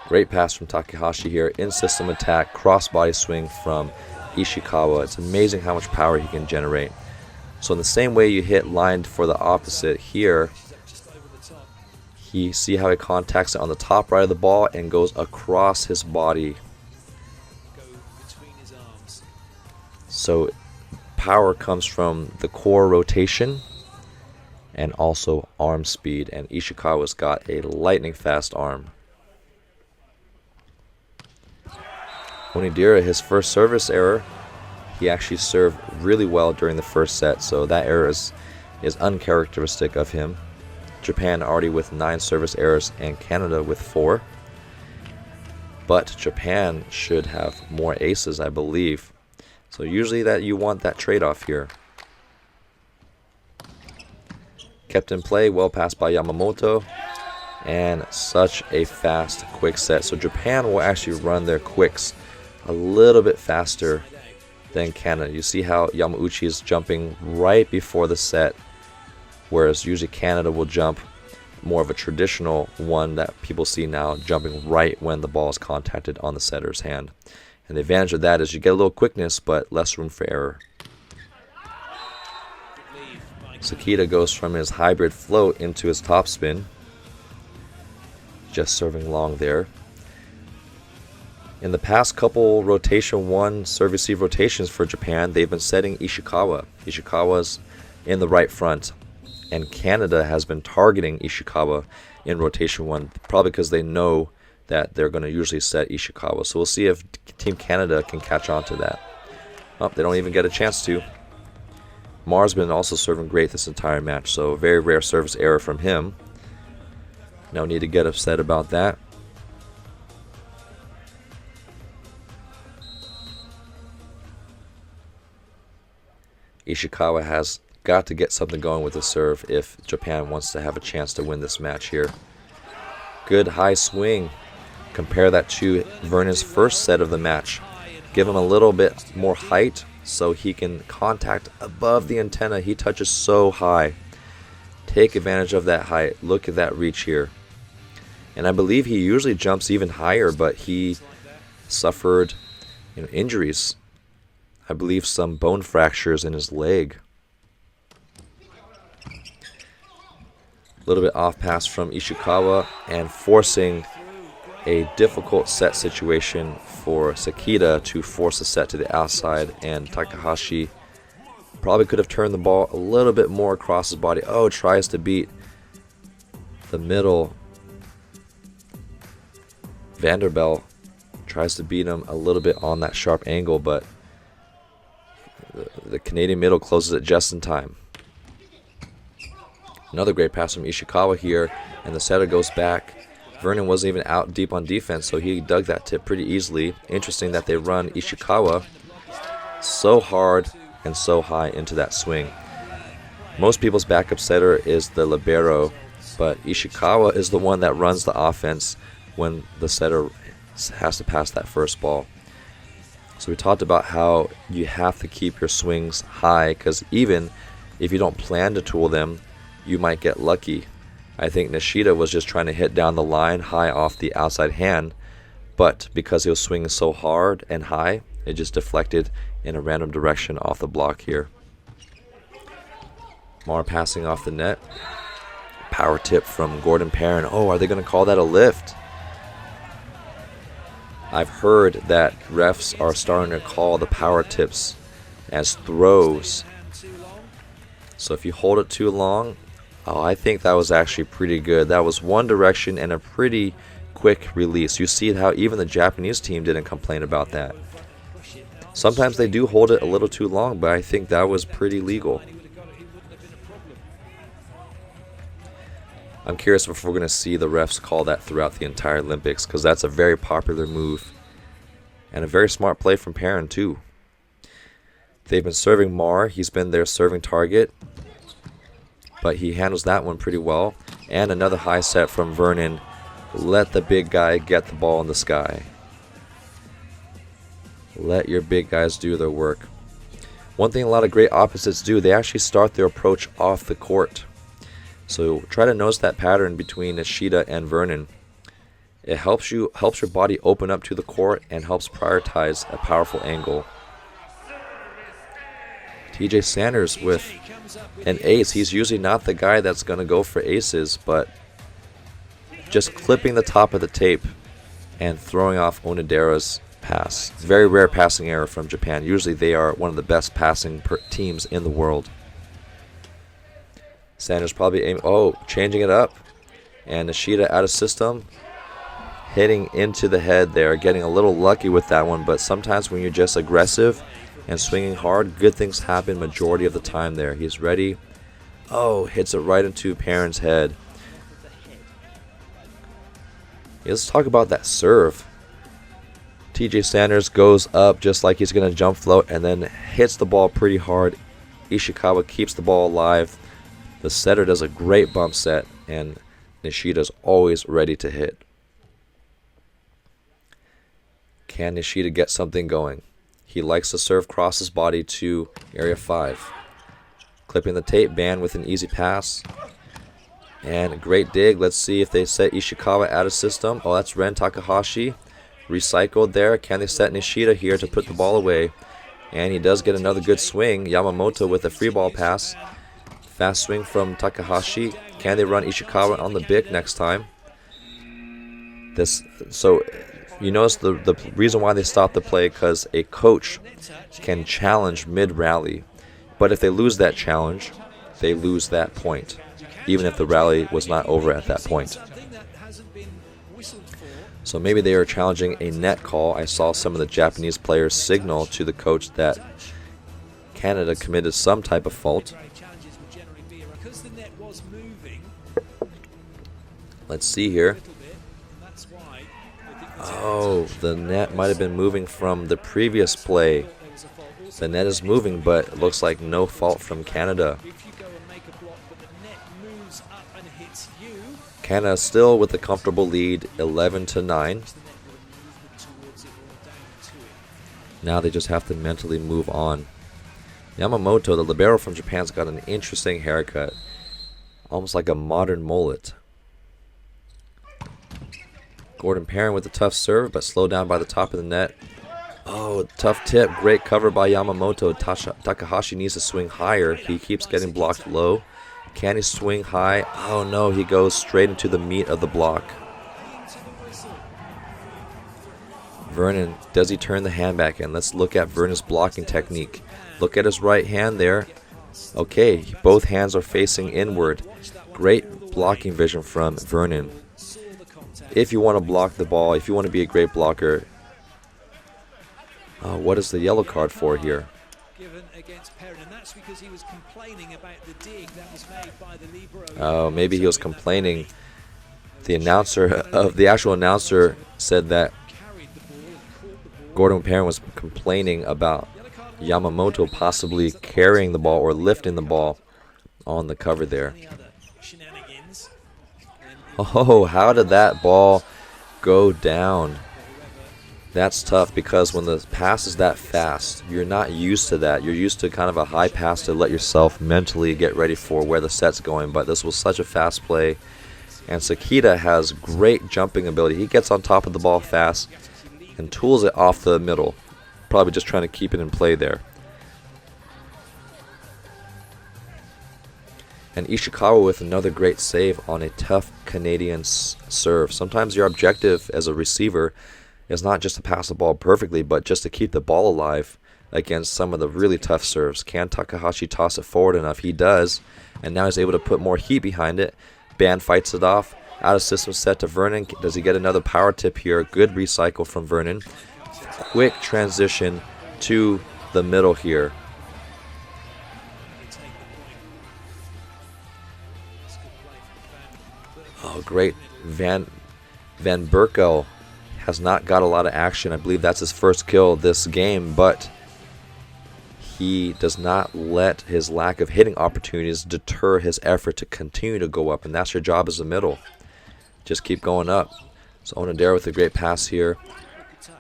Great pass from Takahashi here. In-system attack, cross-body swing from Ishikawa. It's amazing how much power he can generate. So in the same way you hit lined for the opposite here, see how he contacts it on the top right of the ball and goes across his body. So power comes from the core rotation and also arm speed, and Ishikawa's got a lightning fast arm. Onidira, his first service error, he actually served really well during the first set, so that error is uncharacteristic of him. Japan already with 9 service errors and Canada with 4. But Japan should have more aces, I believe. So usually that you want that trade-off here. Kept in play, well passed by Yamamoto. And such a fast, quick set. So Japan will actually run their quicks a little bit faster than Canada. You see how Yamauchi is jumping right before the set, whereas usually Canada will jump more of a traditional one that people see now, jumping right when the ball is contacted on the setter's hand. And the advantage of that is you get a little quickness, but less room for error. Sakita goes from his hybrid float into his topspin. just serving long there. In the past couple rotation 1 serve-receive rotations for Japan, they've been setting Ishikawa. Ishikawa's in the right front, and Canada has been targeting Ishikawa in rotation 1, probably because they know that they're going to usually set Ishikawa. So we'll see if Team Canada can catch on to that. Oh, they don't even get a chance to. Mar's been also serving great this entire match, so very rare service error from him. No need to get upset about that. Ishikawa has got to get something going with the serve if Japan wants to have a chance to win this match here. Good high swing. Compare that to Vernon's first set of the match. Give him a little bit more height so he can contact above the antenna. He touches so high. Take advantage of that height. Look at that reach here. And I believe he usually jumps even higher, but he suffered injuries. I believe some bone fractures in his leg. A little bit off pass from Ishikawa and forcing a difficult set situation for Sekida to force a set to the outside, and Takahashi probably could have turned the ball a little bit more across his body. Oh, tries to beat the middle. Vanderbilt tries to beat him a little bit on that sharp angle, but the Canadian middle closes it just in time. Another great pass from Ishikawa here, and the setter goes back. Vernon wasn't even out deep on defense, so he dug that tip pretty easily. Interesting that they run Ishikawa so hard and so high into that swing. Most people's backup setter is the libero, but Ishikawa is the one that runs the offense when the setter has to pass that first ball. So we talked about how you have to keep your swings high, because even if you don't plan to tool them, you might get lucky. I think Nishida was just trying to hit down the line high off the outside hand, but because he was swinging so hard and high, it just deflected in a random direction off the block here. Mar passing off the net. Power tip from Gordon Perrin. Oh, are they going to call that a lift? I've heard that refs are starting to call the power tips as throws. So if you hold it too long, oh, I think that was actually pretty good. That was one direction and a pretty quick release. You see how even the Japanese team didn't complain about that. Sometimes they do hold it a little too long, but I think that was pretty legal. I'm curious if we're going to see the refs call that throughout the entire Olympics, because that's a very popular move and a very smart play from Perrin too. They've been serving Mar. He's been their serving target, but he handles that one pretty well. And another high set from Vernon. Let the big guy get the ball in the sky. Let your big guys do their work. One thing a lot of great opposites do, they actually start their approach off the court. So try to notice that pattern between Nishida and Vernon. It helps your body open up to the court and helps prioritize a powerful angle. TJ Sanders with an ace. He's usually not the guy that's going to go for aces, but just clipping the top of the tape and throwing off Onodera's pass. Very rare passing error from Japan. Usually they are one of the best passing teams in the world. Sanders probably changing it up. And Nishida out of system. Hitting into the head there. Getting a little lucky with that one. But sometimes when you're just aggressive and swinging hard, good things happen majority of the time there. He's ready. Oh, hits it right into Perrin's head. Let's talk about that serve. TJ Sanders goes up just like he's going to jump float and then hits the ball pretty hard. Ishikawa keeps the ball alive. The setter does a great bump set, and Nishida's always ready to hit. Can Nishida get something going? He likes to serve cross his body to area 5. Clipping the tape, Ban with an easy pass. And a great dig. Let's see if they set Ishikawa out of system. Oh, that's Ren Takahashi. Recycled there. Can they set Nishida here to put the ball away? And he does get another good swing. Yamamoto with a free ball pass. Fast swing from Takahashi. Can they run Ishikawa on the bick next time? This, so you notice the reason why they stopped the play, because a coach can challenge mid-rally, but if they lose that challenge, they lose that point, even if the rally was not over at that point. So maybe they are challenging a net call. I saw some of the Japanese players signal to the coach that Canada committed some type of fault. Let's see here. Oh, the net might have been moving from the previous play. The net is moving, but it looks like no fault from Canada. Canada still with a comfortable lead, 11-9. Now they just have to mentally move on. Yamamoto, the libero from Japan's got an interesting haircut, almost like a modern mullet. Gordon Perrin with a tough serve, but slowed down by the top of the net. Oh, tough tip. Great cover by Yamamoto. Takahashi needs to swing higher. He keeps getting blocked low. Can he swing high? Oh no, he goes straight into the meat of the block. Vernon, does he turn the hand back in? Let's look at Vernon's blocking technique. Look at his right hand there. Okay, both hands are facing inward. Great blocking vision from Vernon. If you want to block the ball, if you want to be a great blocker, what is the yellow card for here? Oh, maybe he was complaining. The actual announcer said that Gordon Perrin was complaining about Yamamoto possibly carrying the ball or lifting the ball on the cover there. Oh, how did that ball go down? That's tough, because when the pass is that fast, you're not used to that. You're used to kind of a high pass to let yourself mentally get ready for where the set's going. But this was such a fast play. And Sakita has great jumping ability. He gets on top of the ball fast and tools it off the middle. Probably just trying to keep it in play there. And Ishikawa with another great save on a tough Canadian serve. Sometimes your objective as a receiver is not just to pass the ball perfectly, but just to keep the ball alive against some of the really tough serves. Can Takahashi toss it forward enough? He does, and now he's able to put more heat behind it. Ban fights it off. Out of system set to Vernon. Does he get another power tip here? Good recycle from Vernon. Quick transition to the middle here. Oh, great. Van Berkel has not got a lot of action. I believe that's his first kill this game, but he does not let his lack of hitting opportunities deter his effort to continue to go up, and that's your job as a middle. Just keep going up. So Onodera with a great pass here.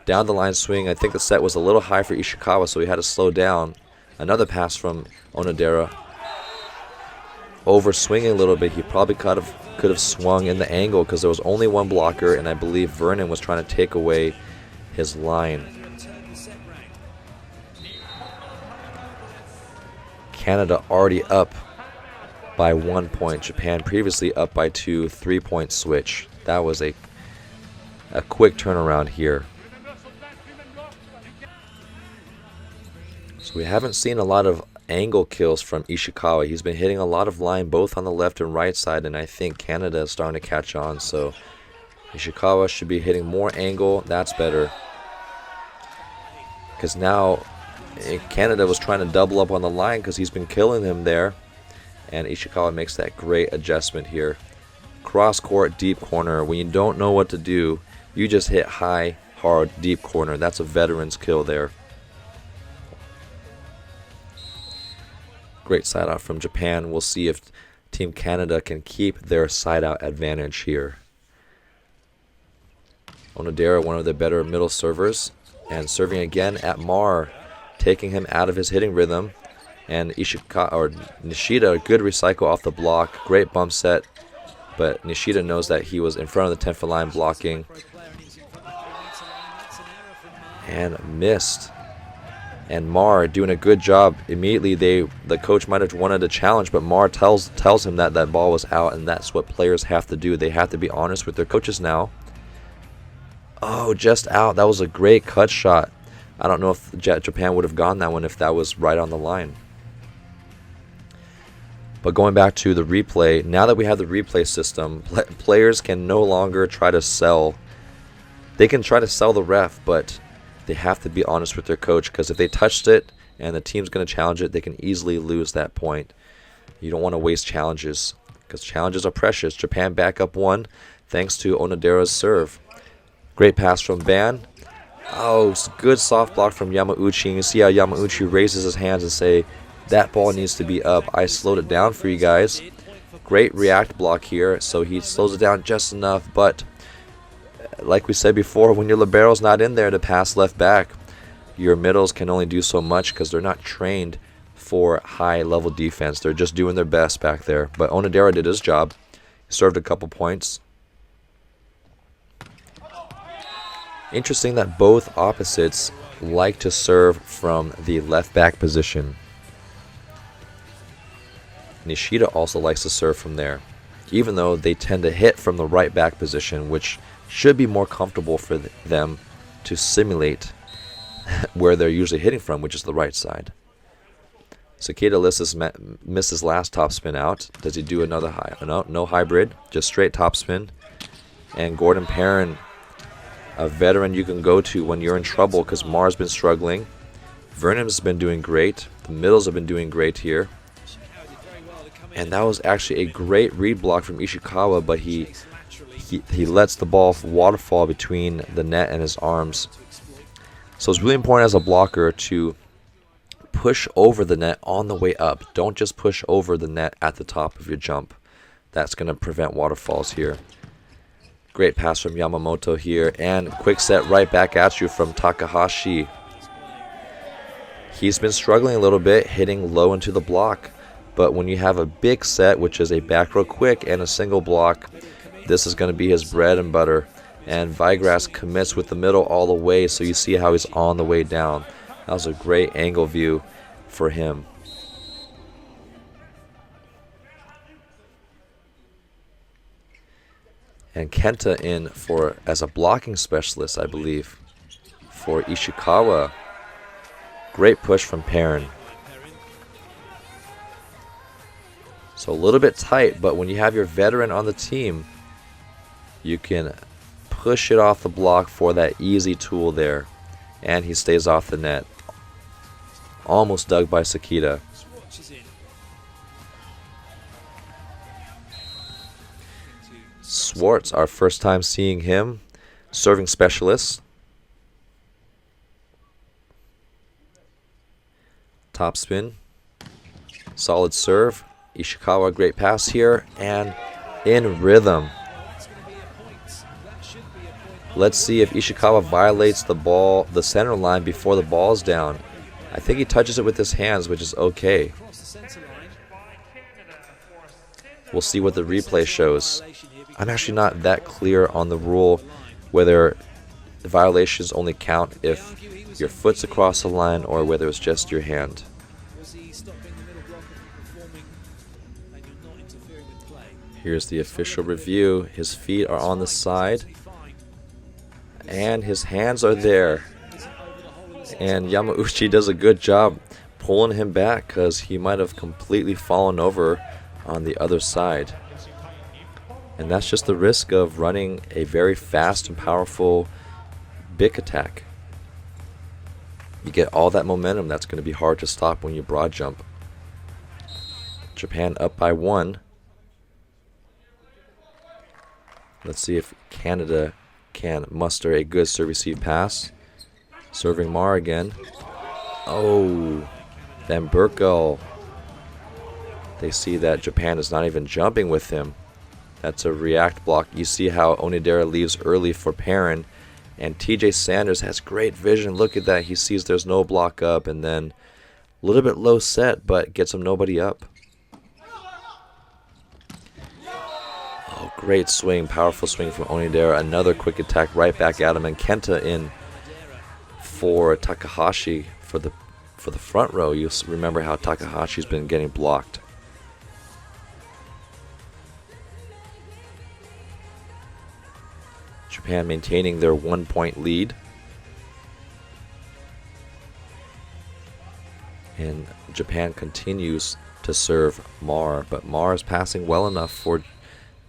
Down the line swing. I think the set was a little high for Ishikawa, so he had to slow down. Another pass from Onodera. Over swinging a little bit. He probably could have swung in the angle because there was only one blocker, and I believe Vernon was trying to take away his line. Canada already up by 1 point. Japan previously up by 2, 3-point switch. That was a quick turnaround here. So we haven't seen a lot of angle kills from Ishikawa. He's been hitting a lot of line both on the left and right side, and I think Canada is starting to catch on. So Ishikawa should be hitting more angle. That's better, because now Canada was trying to double up on the line because he's been killing him there, and Ishikawa makes that great adjustment here. Cross court, deep corner. When you don't know what to do, you just hit high, hard, deep corner. That's a veteran's kill there. Great side out from Japan. We'll see if Team Canada can keep their side out advantage here. Onodera, one of the better middle servers, and serving again at Mar, taking him out of his hitting rhythm. And Nishida, a good recycle off the block. Great bump set, but Nishida knows that he was in front of the 10-foot line blocking. And missed. And Mar doing a good job. Immediately, the coach might have wanted a challenge, but Mar tells him that that ball was out, and that's what players have to do. They have to be honest with their coaches now. Oh, just out. That was a great cut shot. I don't know if Japan would have gotten that one if that was right on the line. But going back to the replay, now that we have the replay system, players can no longer try to sell. They can try to sell the ref, but they have to be honest with their coach, because if they touched it and the team's going to challenge it, they can easily lose that point. You don't want to waste challenges, because challenges are precious. Japan back up 1 thanks to Onodera's serve. Great pass from Ban. Oh, good soft block from Yamauchi. You see how Yamauchi raises his hands and say, that ball needs to be up. I slowed it down for you guys. Great react block here. So he slows it down just enough. But like we said before, when your libero's not in there to pass left back, your middles can only do so much because they're not trained for high level defense. They're just doing their best back there. But Onodera did his job. He served a couple points. Interesting that both opposites like to serve from the left back position. Nishida also likes to serve from there, even though they tend to hit from the right back position, which should be more comfortable for them to simulate where they're usually hitting from, which is the right side. Sakita misses last topspin out. Does he do another high? No hybrid, just straight topspin. And Gordon Perrin, a veteran you can go to when you're in trouble, because Mar's been struggling. Vernon's been doing great. The middles have been doing great here. And that was actually a great read block from Ishikawa, but he lets the ball waterfall between the net and his arms. So it's really important as a blocker to push over the net on the way up. Don't just push over the net at the top of your jump. That's going to prevent waterfalls here. Great pass from Yamamoto here, and quick set right back at you from Takahashi. He's been struggling a little bit, hitting low into the block. But when you have a big set, which is a back row quick and a single block, this is going to be his bread and butter. And Vigras commits with the middle all the way, so you see how he's on the way down. That was a great angle view for him. And Kenta in as a blocking specialist, I believe, for Ishikawa. Great push from Perrin. So a little bit tight, but when you have your veteran on the team, you can push it off the block for that easy tool there. And he stays off the net. Almost dug by Sakita. Swartz, our first time seeing him, serving specialist. Top spin. Solid serve. Ishikawa, great pass here, and in rhythm. Let's see if Ishikawa violates the center line before the ball's down. I think he touches it with his hands, which is okay. We'll see what the replay shows. I'm actually not that clear on the rule whether the violations only count if your foot's across the line or whether it's just your hand. Here's the official review. His feet are on the side and his hands are there. And Yamauchi does a good job pulling him back because he might have completely fallen over on the other side. And that's just the risk of running a very fast and powerful Bic attack. You get all that momentum, that's going to be hard to stop when you broad jump. Japan up by 1. Let's see if Canada can muster a good serve-receive pass. Serving Mar again. Oh, Van Berkel. They see that Japan is not even jumping with him. That's a react block. You see how Onodera leaves early for Perrin. And TJ Sanders has great vision. Look at that. He sees there's no block up. And then a little bit low set, but gets him nobody up. Oh, great swing. Powerful swing from Onodera. Another quick attack right back at him. And Kenta in for Takahashi for the front row. You remember how Takahashi's been getting blocked. Japan maintaining their 1-point lead. And Japan continues to serve Mar, but Mar is passing well enough for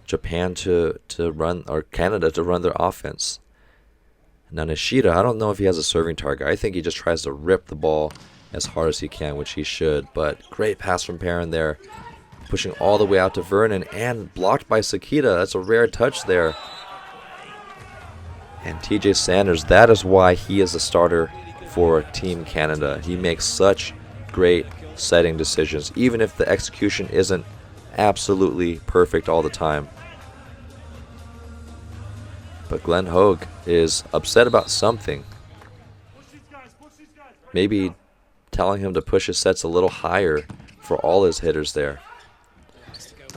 Japan to run, or Canada to run their offense. Now Nishida, I don't know if he has a serving target. I think he just tries to rip the ball as hard as he can, which he should. But great pass from Perrin there, pushing all the way out to Vernon, and blocked by Sakita. That's a rare touch there. And TJ Sanders, that is why he is the starter for Team Canada. He makes such great setting decisions, even if the execution isn't absolutely perfect all the time. But Glenn Hoag is upset about something. Maybe telling him to push his sets a little higher for all his hitters there.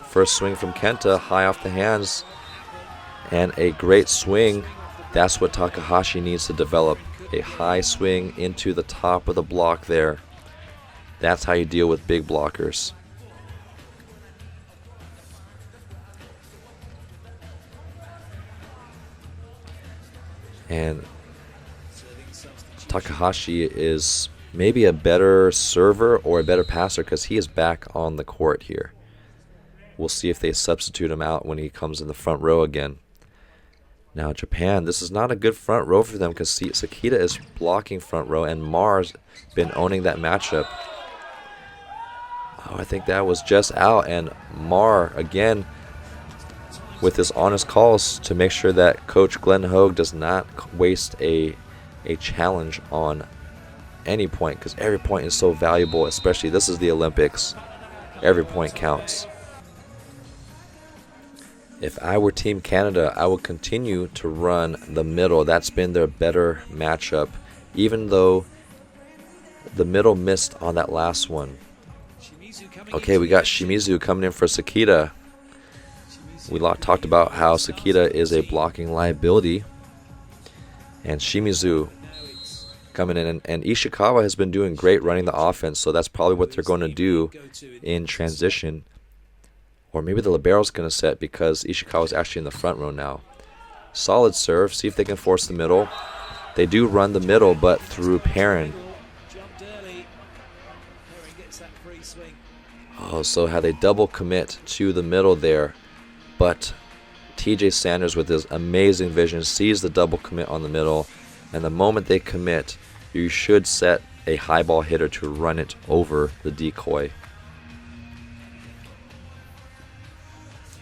First swing from Kenta, high off the hands, and a great swing. That's what Takahashi needs to develop. A high swing into the top of the block there. That's how you deal with big blockers. And Takahashi is maybe a better server or a better passer because he is back on the court here. We'll see if they substitute him out when he comes in the front row again. Now Japan, this is not a good front row for them because Sakita is blocking front row and Mar's been owning that matchup. Oh, I think that was just out, and Mar again with his honest calls to make sure that Coach Glenn Hoag does not waste a challenge on any point, because every point is so valuable, especially this is the Olympics. Every point counts. If I were Team Canada, I would continue to run the middle. That's been their better matchup, even though the middle missed on that last one. Okay, we got Shimizu coming in for Sakita. We talked about how Sakita is a blocking liability. And Shimizu coming in. And Ishikawa has been doing great running the offense, so that's probably what they're going to do in transition. Or maybe the libero's going to set because Ishikawa's actually in the front row now. Solid serve. See if they can force the middle. They do run the middle, but through Perrin. Oh, so how they double commit to the middle there. But TJ Sanders with his amazing vision sees the double commit on the middle. And the moment they commit, you should set a high ball hitter to run it over the decoy.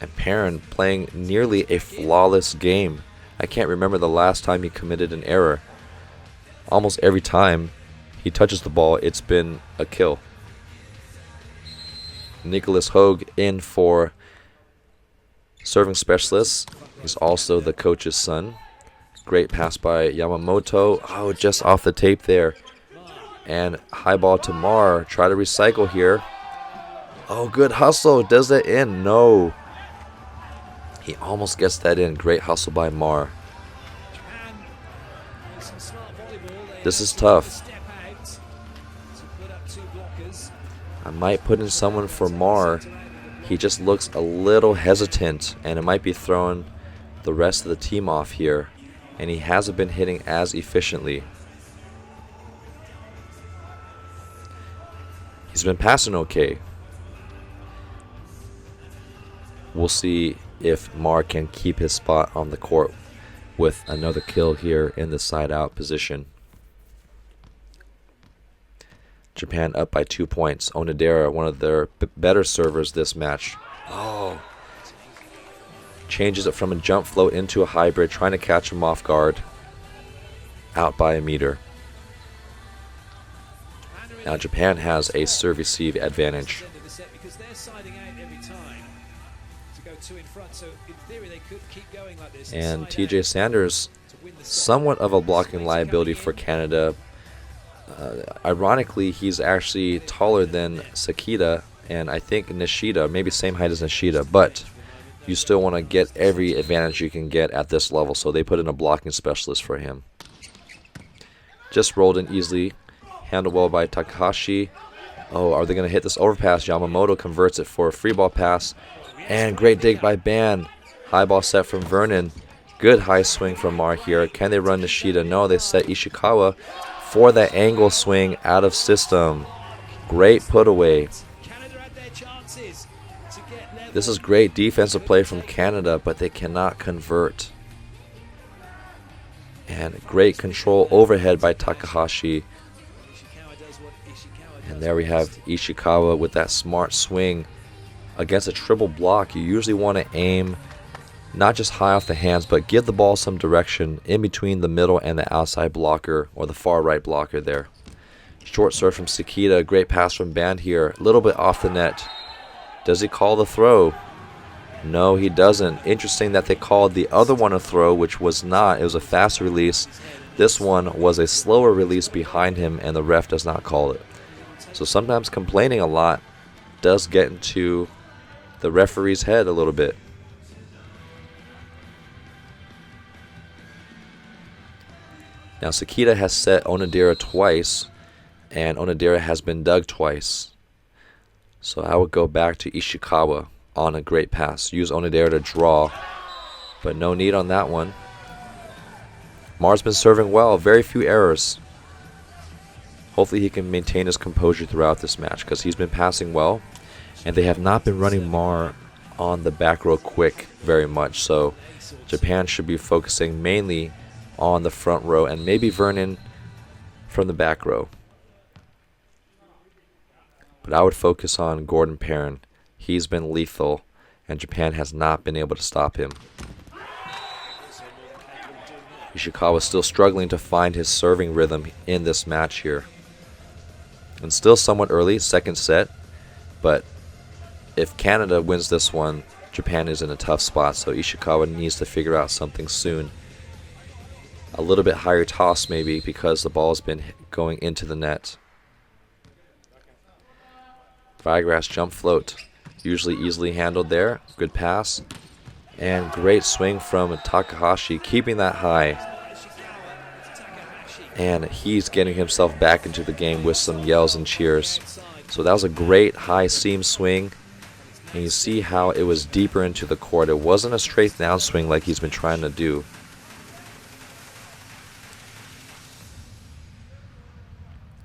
And Perrin playing nearly a flawless game. I can't remember the last time he committed an error. Almost every time he touches the ball, it's been a kill. Nicholas Hoag in for serving specialist. He's also the coach's son. Great pass by Yamamoto. Oh, just off the tape there. And high ball to Mar. Try to recycle here. Oh, good hustle. Does that in? No. He almost gets that in. Great hustle by Mar. This is tough. I might put in someone for Mar. He just looks a little hesitant, and it might be throwing the rest of the team off here. And he hasn't been hitting as efficiently. He's been passing okay. We'll see if Mar can keep his spot on the court with another kill here in the side out position. Japan up by 2 points. Onodera, one of their better servers this match. Oh. Changes it from a jump float into a hybrid, trying to catch him off guard. Out by a meter. Now Japan has a serve-receive advantage. And TJ Sanders, somewhat of a blocking liability for Canada. Ironically, he's actually taller than Sakita and I think Nishida, maybe same height as Nishida, but you still want to get every advantage you can get at this level, so they put in a blocking specialist for him. Just rolled in easily, handled well by Takahashi. Oh, are they going to hit this overpass? Yamamoto converts it for a free ball pass, and great dig by Ban. High ball set from Vernon. Good high swing from Mar here. Can they run Nishida? No, they set Ishikawa for that angle swing out of system. Great put away. This is great defensive play from Canada, but they cannot convert. And great control overhead by Takahashi. And there we have Ishikawa with that smart swing. Against a triple block, you usually want to aim not just high off the hands, but give the ball some direction in between the middle and the outside blocker, or the far right blocker there. Short serve from Sakita. Great pass from Band here. A little bit off the net. Does he call the throw? No, he doesn't. Interesting that they called the other one a throw, which was not. It was a fast release. This one was a slower release behind him, and the ref does not call it. So sometimes complaining a lot does get into the referee's head a little bit. Now Sakita has set Onodera twice, and Onodera has been dug twice. So I would go back to Ishikawa on a great pass. Use Onodera to draw, but no need on that one. Mar's been serving well, very few errors. Hopefully he can maintain his composure throughout this match, because he's been passing well, and they have not been running Mar on the back row quick very much. So Japan should be focusing mainly on the front row, and maybe Vernon from the back row. But I would focus on Gordon Perrin. He's been lethal, and Japan has not been able to stop him. Ishikawa still struggling to find his serving rhythm in this match here. And still somewhat early, second set. But if Canada wins this one, Japan is in a tough spot, so Ishikawa needs to figure out something soon. A little bit higher toss maybe, because the ball has been going into the net. Viagrass jump float, usually easily handled there. Good pass. And great swing from Takahashi, keeping that high. And he's getting himself back into the game with some yells and cheers. So that was a great high seam swing. And you see how it was deeper into the court. It wasn't a straight down swing like he's been trying to do.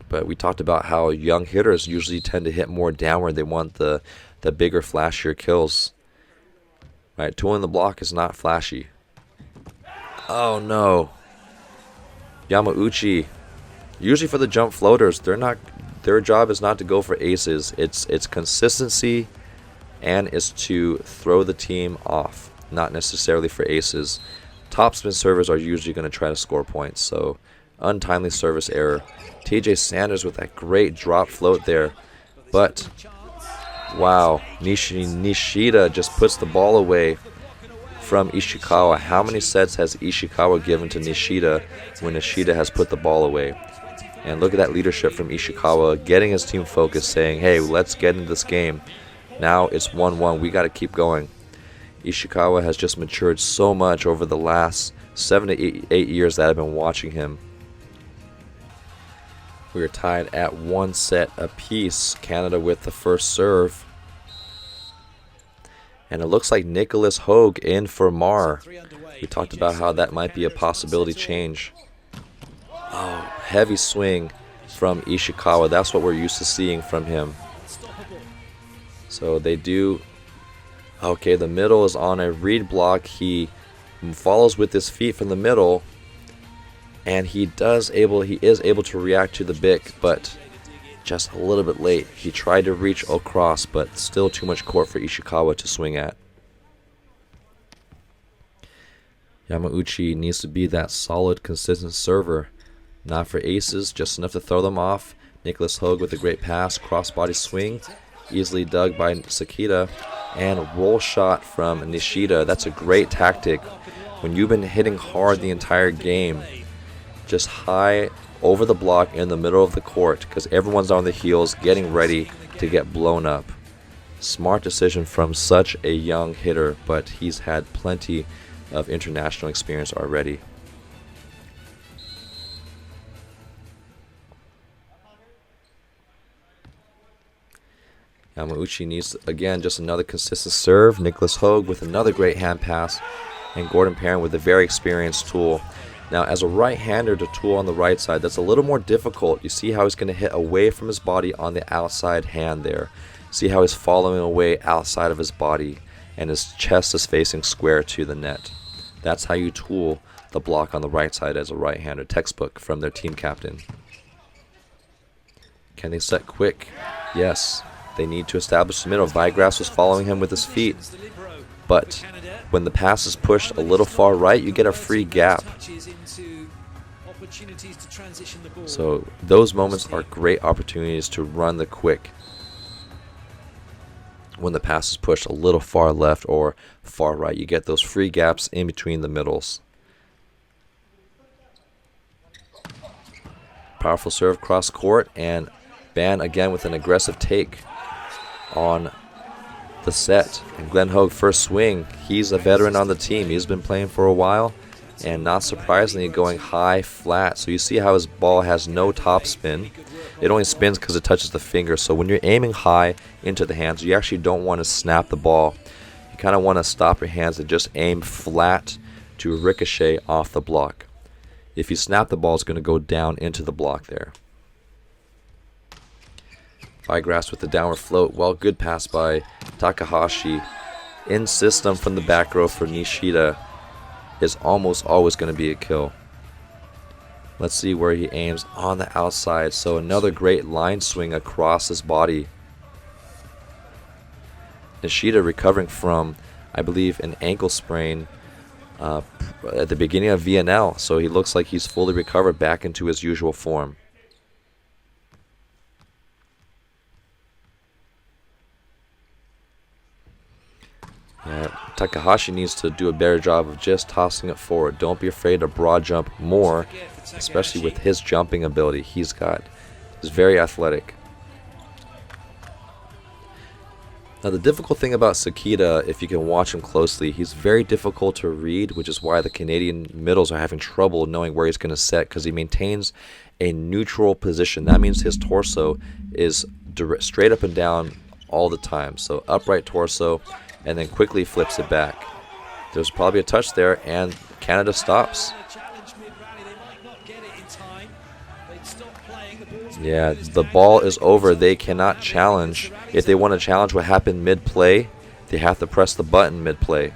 But we talked about how young hitters usually tend to hit more downward. They want the bigger, flashier kills. Right, tooling the block is not flashy. Oh no. Yamauchi. Usually for the jump floaters, their job is not to go for aces. It's consistency, and it's to throw the team off, not necessarily for aces. Topspin servers are usually going to try to score points, so untimely service error. TJ Sanders with that great drop float there, but wow, Nishida just puts the ball away from Ishikawa. How many sets has Ishikawa given to Nishida when Nishida has put the ball away? And look at that leadership from Ishikawa, getting his team focused, saying, hey, let's get into this game. Now it's 1-1. We got to keep going. Ishikawa has just matured so much over the last 7 to 8 years that I've been watching him. We are tied at 1 set apiece. Canada with the first serve. And it looks like Nicholas Hogue in for Mar. We talked about how that might be a possibility change. Oh, heavy swing from Ishikawa. That's what we're used to seeing from him. So they do. Okay, the middle is on a read block. He follows with his feet from the middle. And he is able to react to the Bic, but just a little bit late. He tried to reach across, but still too much court for Ishikawa to swing at. Yamauchi needs to be that solid, consistent server. Not for aces, just enough to throw them off. Nicholas Hogue with a great pass, crossbody swing, easily dug by Sakita, and roll shot from Nishida. That's a great tactic. When you've been hitting hard the entire game, just high over the block in the middle of the court, because everyone's on the heels getting ready to get blown up. Smart decision from such a young hitter, but he's had plenty of international experience already. Yamauchi needs, again, just another consistent serve. Nicholas Hogue with another great hand pass. and Gordon pairing with a very experienced Tool. Now, as a right-hander to Tool on the right side, that's a little more difficult. You see how he's going to hit away from his body on the outside hand there. See how he's following away outside of his body, and his chest is facing square to the net. That's how you Tool the block on the right side as a right-hander. Textbook from their team captain. Can they set quick? Yes. They need to establish the middle. Vigrass was following him with his feet. But when the pass is pushed a little far right, you get a free gap. So those moments are great opportunities to run the quick. When the pass is pushed a little far left or far right, you get those free gaps in between the middles. Powerful serve cross court, and Ban again with an aggressive take on the set. And Glenn Hogue first swing. He's a veteran on the team. He's been playing for a while, and not surprisingly going high flat. So you see how his ball has no top spin. It only spins because it touches the finger. So when you're aiming high into the hands, you actually don't want to snap the ball. You kind of want to stop your hands and just aim flat to ricochet off the block. If you snap the ball, it's going to go down into the block there. Vigrass with the downward float. Well, good pass by Takahashi. In system from the back row for Nishida is almost always going to be a kill. Let's see where he aims on the outside. So another great line swing across his body. Nishida recovering from, I believe, an ankle sprain at the beginning of VNL. So he looks like he's fully recovered back into his usual form. Takahashi needs to do a better job of just tossing it forward. Don't be afraid to broad jump more, especially with his jumping ability he's very athletic. Now the difficult thing about Sakita, if you can watch him closely, he's very difficult to read, which is why the Canadian middles are having trouble knowing where he's going to set, because he maintains a neutral position. That means his torso is straight up and down all the time. So upright torso, and then quickly flips it back. There's probably a touch there, and Canada stops. Yeah, the ball is over. They cannot challenge. If they want to challenge what happened mid-play, they have to press the button mid-play.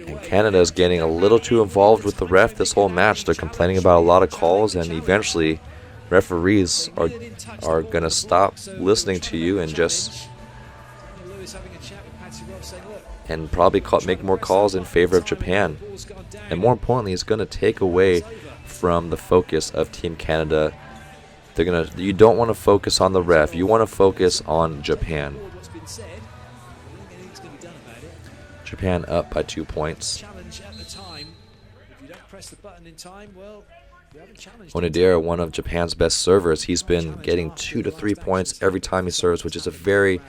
And Canada is getting a little too involved with the ref this whole match. They're complaining about a lot of calls, and eventually referees are going to stop listening to you and just probably make more calls in favor of Japan. And more importantly, it's going to take away from the focus of Team Canada. You don't want to focus on the ref. You want to focus on Japan. Japan up by 2 points. Onodera, one of Japan's best servers, he's been getting 2 to 3 points every time he serves, which is a very,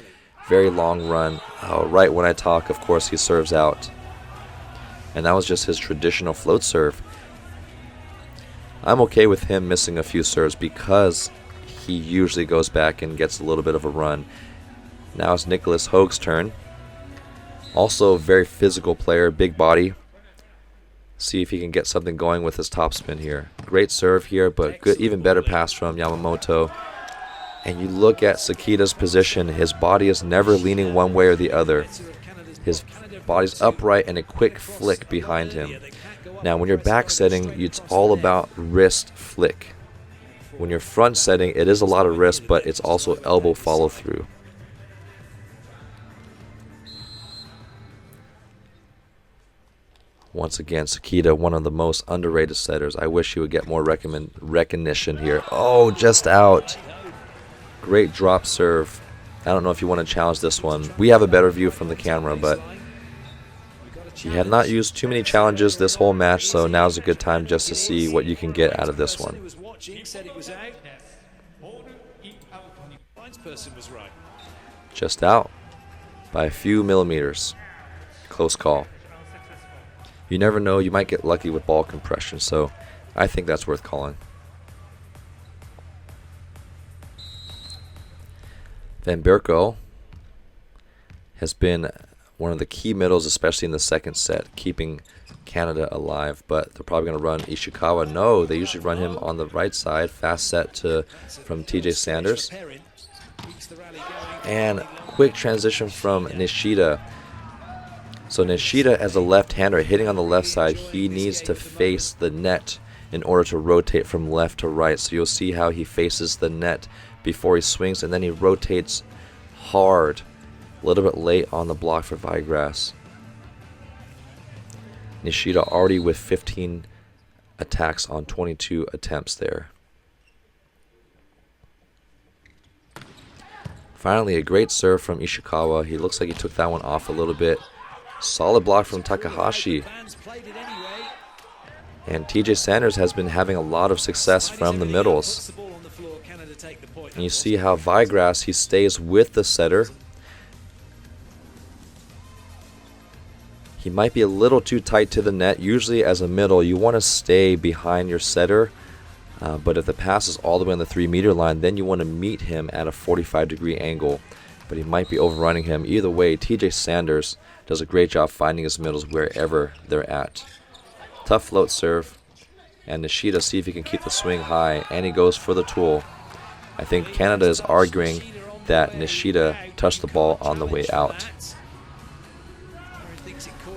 very long run. Right when I talk, of course, he serves out. And that was just his traditional float serve. I'm okay with him missing a few serves because he usually goes back and gets a little bit of a run. Now it's Nicholas Hogue's turn. Also a very physical player, big body. See if he can get something going with his topspin here. Great serve here, but good, even better pass from Yamamoto. And you look at Sakita's position, his body is never leaning one way or the other. His body's upright and a quick flick behind him. Now when you're back setting, it's all about wrist flick. When you're front setting, it is a lot of wrist, but it's also elbow follow through. Once again, Sakita, one of the most underrated setters. I wish he would get more recognition here. Oh, just out. Great drop serve. I don't know if you want to challenge this one. We have a better view from the camera, but he had not used too many challenges this whole match, so now's a good time just to see what you can get out of this one. Just out by a few millimeters. Close call. You never know, you might get lucky with ball compression, so I think that's worth calling. Van Berkel has been one of the key middles, especially in the second set, keeping Canada alive. But they're probably going to run Ishikawa. No, they usually run him on the right side. Fast set from TJ Sanders. And quick transition from Nishida. So Nishida, as a left-hander hitting on the left side, he needs to face the net in order to rotate from left to right. So you'll see how he faces the net before he swings, and then he rotates hard. A little bit late on the block for Vigrass. Nishida already with 15 attacks on 22 attempts there. Finally, a great serve from Ishikawa. He looks like he took that one off a little bit. Solid block from Takahashi. And TJ Sanders has been having a lot of success from the middles. And you see how Vigrass, he stays with the setter. He might be a little too tight to the net. Usually as a middle, you want to stay behind your setter. But if the pass is all the way on the 3-meter line, then you want to meet him at a 45-degree angle. But he might be overrunning him. Either way, TJ Sanders does a great job finding his middles wherever they're at. Tough float serve. And Nishida, see if he can keep the swing high. And he goes for the tool. I think Canada is arguing that Nishida touched the ball on the way out.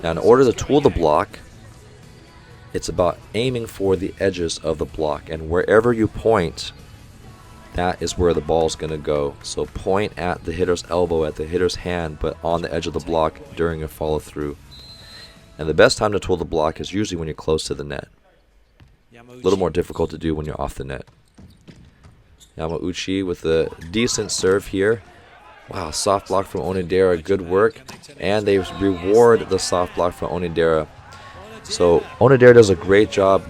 Now, in order to tool the block, it's about aiming for the edges of the block. And wherever you point, that is where the ball is going to go. So point at the hitter's elbow, at the hitter's hand, but on the edge of the block during a follow through. And the best time to tool the block is usually when you're close to the net. A little more difficult to do when you're off the net. Yamauchi with a decent serve here. Wow, soft block from Onidera, good work. And they reward the soft block from Onidera. So Onidera does a great job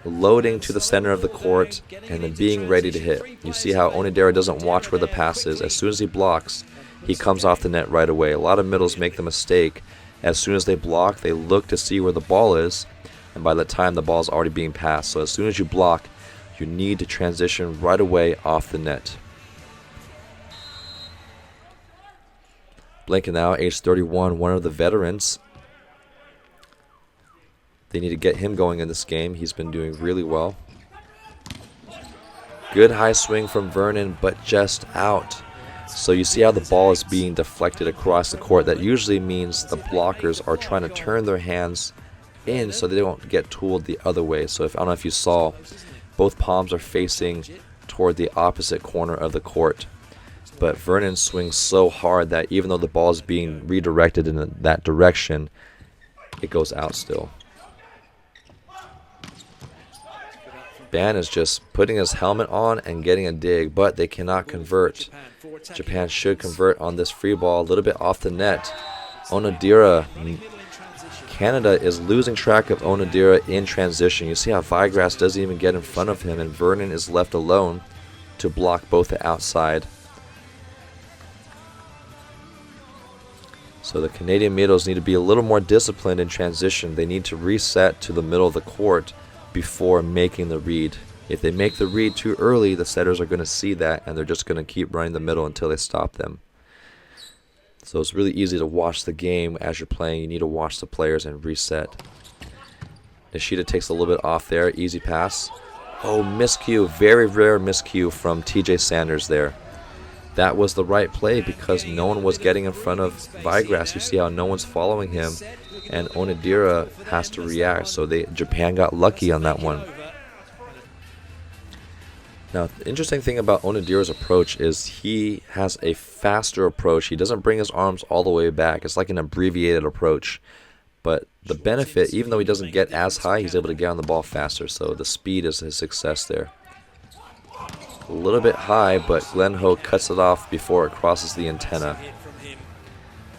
loading to the center of the court, and then being ready to hit. You see how Onidera doesn't watch where the pass is. As soon as he blocks, he comes off the net right away. A lot of middles make the mistake. As soon as they block, they look to see where the ball is, and by that time the ball is already being passed. So as soon as you block, you need to transition right away off the net. Blankenau, age 31, one of the veterans. They need to get him going in this game. He's been doing really well. Good high swing from Vernon, but just out. So you see how the ball is being deflected across the court. That usually means the blockers are trying to turn their hands in so they don't get tooled the other way. So I don't know if you saw, both palms are facing toward the opposite corner of the court. But Vernon swings so hard that even though the ball is being redirected in that direction, it goes out still. Ban is just putting his helmet on and getting a dig, but they cannot convert. Japan should convert on this free ball, a little bit off the net. Onodera, Canada is losing track of Onodera in transition. You see how Vigrass doesn't even get in front of him, and Vernon is left alone to block both the outside. So the Canadian middles need to be a little more disciplined in transition. They need to reset to the middle of the court before making the read. If they make the read too early, the setters are going to see that, and they're just going to keep running the middle until they stop them. So it's really easy to watch the game as you're playing. You need to watch the players and reset. Nishida takes a little bit off there. Easy pass. Oh, miscue. Very rare miscue from TJ Sanders there. That was the right play because no one was getting in front of Vigrass. You see how no one's following him, and Onodera has to react. So Japan got lucky on that one. Now, the interesting thing about Onodera's approach is he has a faster approach. He doesn't bring his arms all the way back. It's like an abbreviated approach. But the benefit, even though he doesn't get as high, he's able to get on the ball faster. So the speed is his success there. A little bit high, but Glenn Ho cuts it off before it crosses the antenna.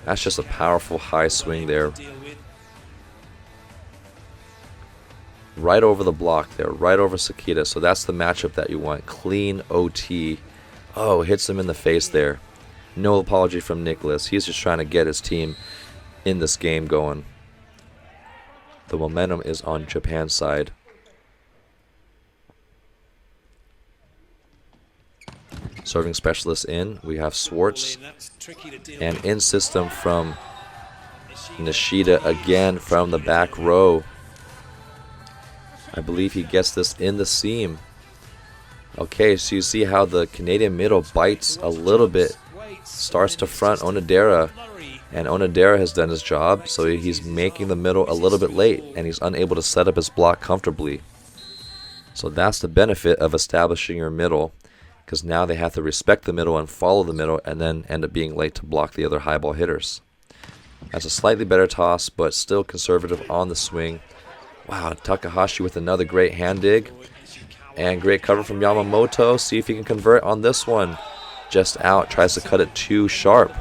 That's just a powerful high swing there. Right over the block there, right over Sakita. So that's the matchup that you want. Clean OT. Oh, hits him in the face there. No apology from Nicholas. He's just trying to get his team in this game going. The momentum is on Japan's side. Serving specialist in. We have Swartz. And in system from Nishida again from the back row. I believe he gets this in the seam. Okay, so you see how the Canadian middle bites a little bit. Starts to front Onodera. And Onodera has done his job, so he's making the middle a little bit late, and he's unable to set up his block comfortably. So that's the benefit of establishing your middle, because now they have to respect the middle and follow the middle, and then end up being late to block the other high ball hitters. That's a slightly better toss, but still conservative on the swing. Wow, Takahashi with another great hand dig. And great cover from Yamamoto. See if he can convert on this one. Just out, tries to cut it too sharp.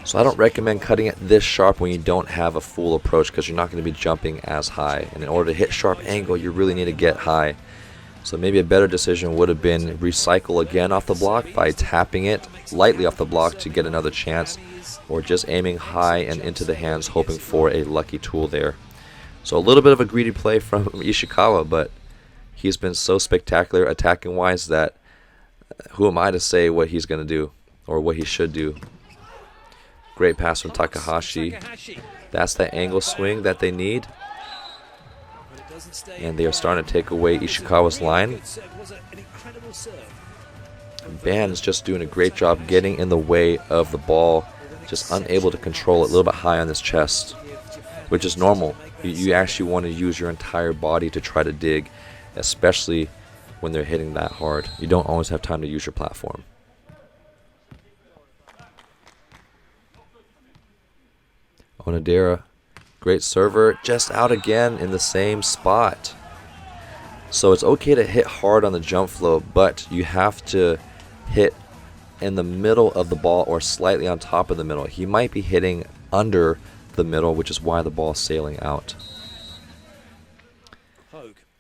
So I don't recommend cutting it this sharp when you don't have a full approach, because you're not going to be jumping as high. And in order to hit sharp angle, you really need to get high. So maybe a better decision would have been recycle again off the block by tapping it lightly off the block to get another chance, or just aiming high and into the hands, hoping for a lucky tool there. So a little bit of a greedy play from Ishikawa, but he's been so spectacular attacking wise that who am I to say what he's going to do or what he should do. Great pass from Takahashi. That's that angle swing that they need. And they are starting to take away Ishikawa's line. Ban is just doing a great job getting in the way of the ball. Just unable to control it a little bit high on his chest, which is normal. You actually want to use your entire body to try to dig, especially when they're hitting that hard. You don't always have time to use your platform. Onodera, great server, just out again in the same spot. So it's okay to hit hard on the jump flow, but you have to hit in the middle of the ball or slightly on top of the middle. He might be hitting under the middle, which is why the ball is sailing out.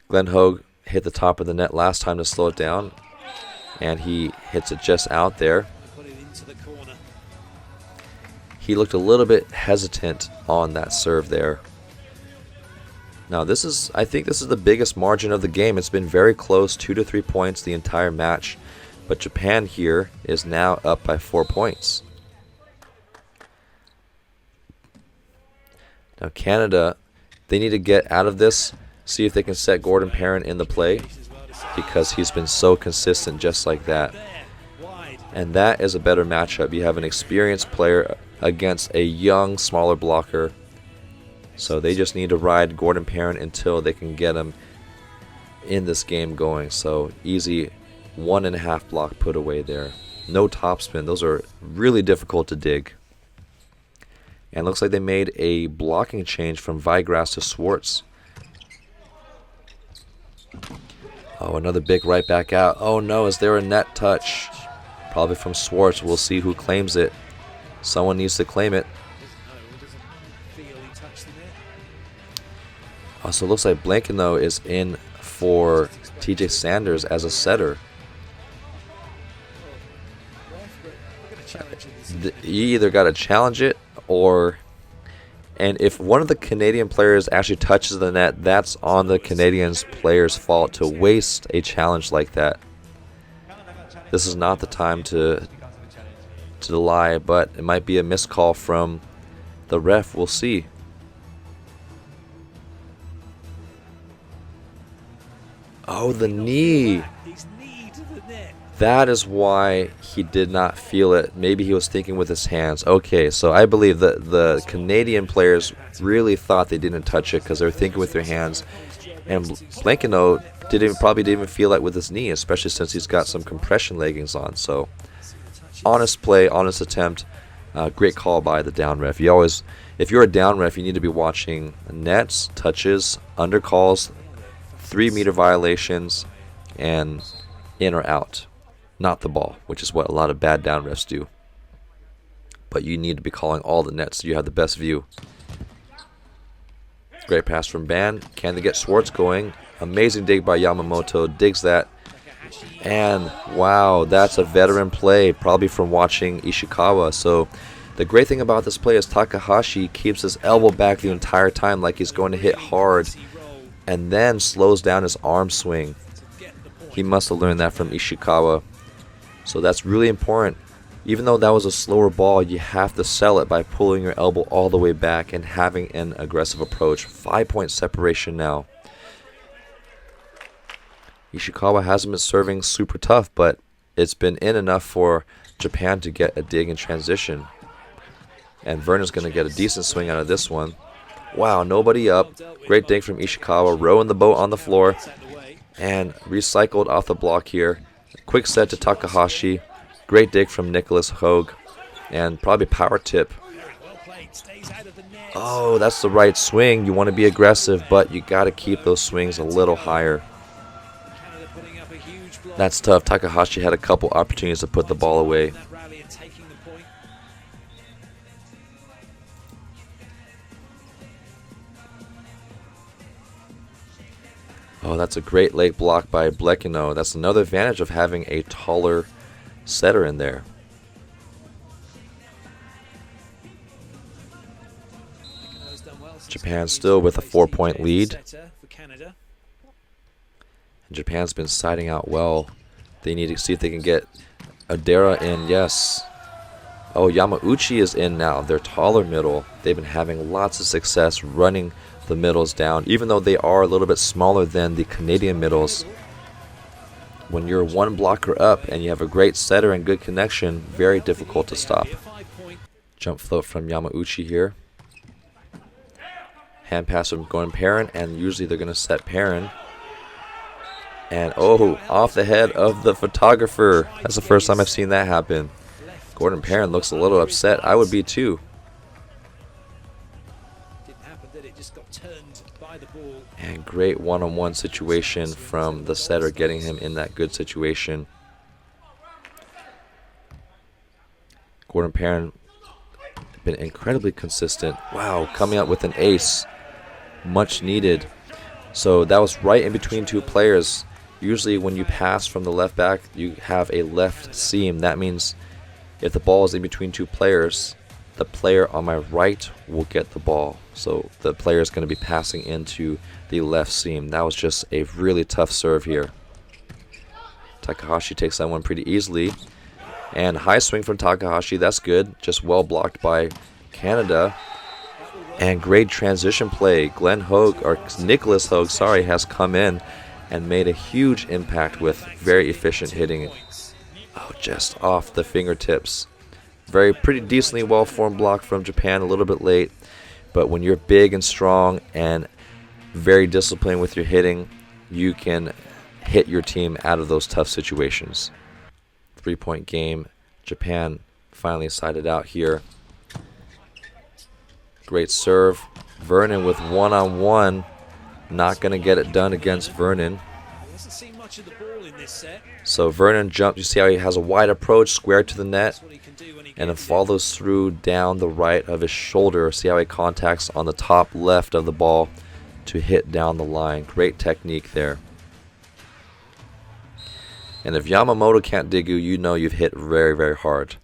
Glenn Hogue hit the top of the net last time to slow it down, and he hits it just out there. He looked a little bit hesitant on that serve there. Now I think this is the biggest margin of the game. It's been very close, 2 to 3 points the entire match. But Japan here is now up by 4 points. Now Canada, they need to get out of this, see if they can set Gordon Parent in the play, because he's been so consistent just like that. And that is a better matchup. You have an experienced player against a young, smaller blocker. So they just need to ride Gordon Parent until they can get him in this game going. So easy 1.5 block put away there. No topspin. Those are really difficult to dig. And looks like they made a blocking change from Vigrass to Swartz. Oh, another big right back out. Oh no, is there a net touch? Probably from Swartz. We'll see who claims it. Someone needs to claim it. Oh, so it looks like Blanken, though, is in for TJ Sanders as a setter. You either got to challenge it or... And if one of the Canadian players actually touches the net, that's on the Canadians player's fault to waste a challenge like that. This is not the time to lie, but it might be a missed call from the ref. We'll see. Oh, the knee. That is why he did not feel it. Maybe he was thinking with his hands. Okay, so I believe that the Canadian players really thought they didn't touch it because they were thinking with their hands. And Blankeno probably didn't even feel it with his knee, especially since he's got some compression leggings on. So, honest play, honest attempt. Great call by the down ref. If you're a down ref, you need to be watching nets, touches, under calls, 3-meter violations, and in or out. Not the ball, which is what a lot of bad down refs do. But you need to be calling all the nets so you have the best view. Great pass from Ban. Can they get Swartz going? Amazing dig by Yamamoto. Digs that. And wow, that's a veteran play, probably from watching Ishikawa. So the great thing about this play is Takahashi keeps his elbow back the entire time like he's going to hit hard, and then slows down his arm swing. He must have learned that from Ishikawa. So that's really important. Even though that was a slower ball, you have to sell it by pulling your elbow all the way back and having an aggressive approach. 5-point separation now. Ishikawa hasn't been serving super tough, but it's been in enough for Japan to get a dig in transition. And Vernon's going to get a decent swing out of this one. Wow, nobody up. Great dig from Ishikawa, rowing the boat on the floor. And recycled off the block here. Quick set to Takahashi. Great dig from Nicholas Hogue. And probably power tip. Oh, that's the right swing. You want to be aggressive, but you got to keep those swings a little higher. That's tough. Takahashi had a couple opportunities to put the ball away. Oh, that's a great late block by Blekino. That's another advantage of having a taller setter in there. Japan still with a 4-point lead. And Japan's been siding out well. They need to see if they can get Adera in. Yes. Oh, Yamauchi is in now. They're taller middle. They've been having lots of success running the middles down, even though they are a little bit smaller than the Canadian middles. When you're one blocker up and you have a great setter and good connection, very difficult to stop. Jump float from Yamauchi here. Hand pass from Gordon Perrin, and usually they're going to set Perrin. And oh, off the head of the photographer. That's the first time I've seen that happen. Gordon Perrin looks a little upset. I would be too. And great one-on-one situation from the setter, getting him in that good situation. Gordon Perrin been incredibly consistent. Wow, coming out with an ace. Much needed. So that was right in between two players. Usually when you pass from the left back, you have a left seam. That means if the ball is in between two players, the player on my right will get the ball. So the player is going to be passing into the left seam. That was just a really tough serve here. Takahashi takes that one pretty easily. And high swing from Takahashi. That's good. Just well blocked by Canada. And great transition play. Nicholas Hogue, sorry, has come in and made a huge impact with very efficient hitting. Oh, just off the fingertips. Pretty decently well-formed block from Japan, a little bit late. But when you're big and strong and very disciplined with your hitting, you can hit your team out of those tough situations. 3-point game. Japan finally sided out here. Great serve. Vernon with one-on-one. Not going to get it done against Vernon. So Vernon jumped. You see how he has a wide approach, square to the net, and it follows through down the right of his shoulder. See how he contacts on the top left of the ball to hit down the line. Great technique there. And if Yamamoto can't dig you know you've hit very, very hard.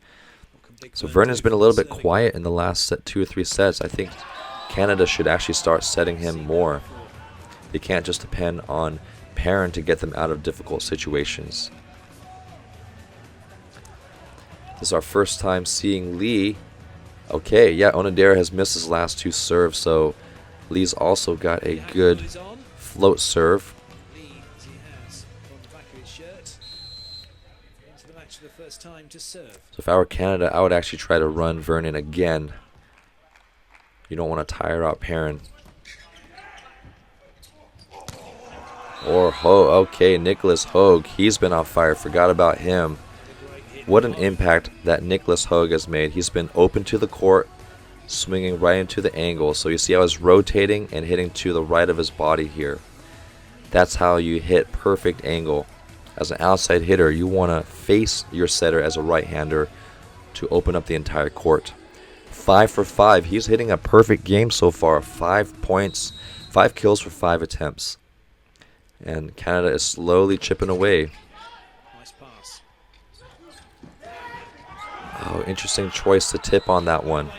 So Vernon's been a little bit quiet in the last 2 or 3 sets. I think Canada should actually start setting him more. They can't just depend on Perrin to get them out of difficult situations. This is our first time seeing Lee. Okay, yeah, Onodera has missed his last 2 serves, so Lee's also got a good float serve. So if I were Canada, I would actually try to run Vernon again. You don't want to tire out Perrin. Or okay, Nicholas Hogue. He's been on fire. Forgot about him. What an impact that Nicholas Hogue has made. He's been open to the court, swinging right into the angle. So you see how he's rotating and hitting to the right of his body here. That's how you hit perfect angle. As an outside hitter, you want to face your setter as a right-hander to open up the entire court. 5 for 5. He's hitting a perfect game so far. 5 points, 5 kills for 5 attempts. And Canada is slowly chipping away. Oh, interesting choice to tip on that one.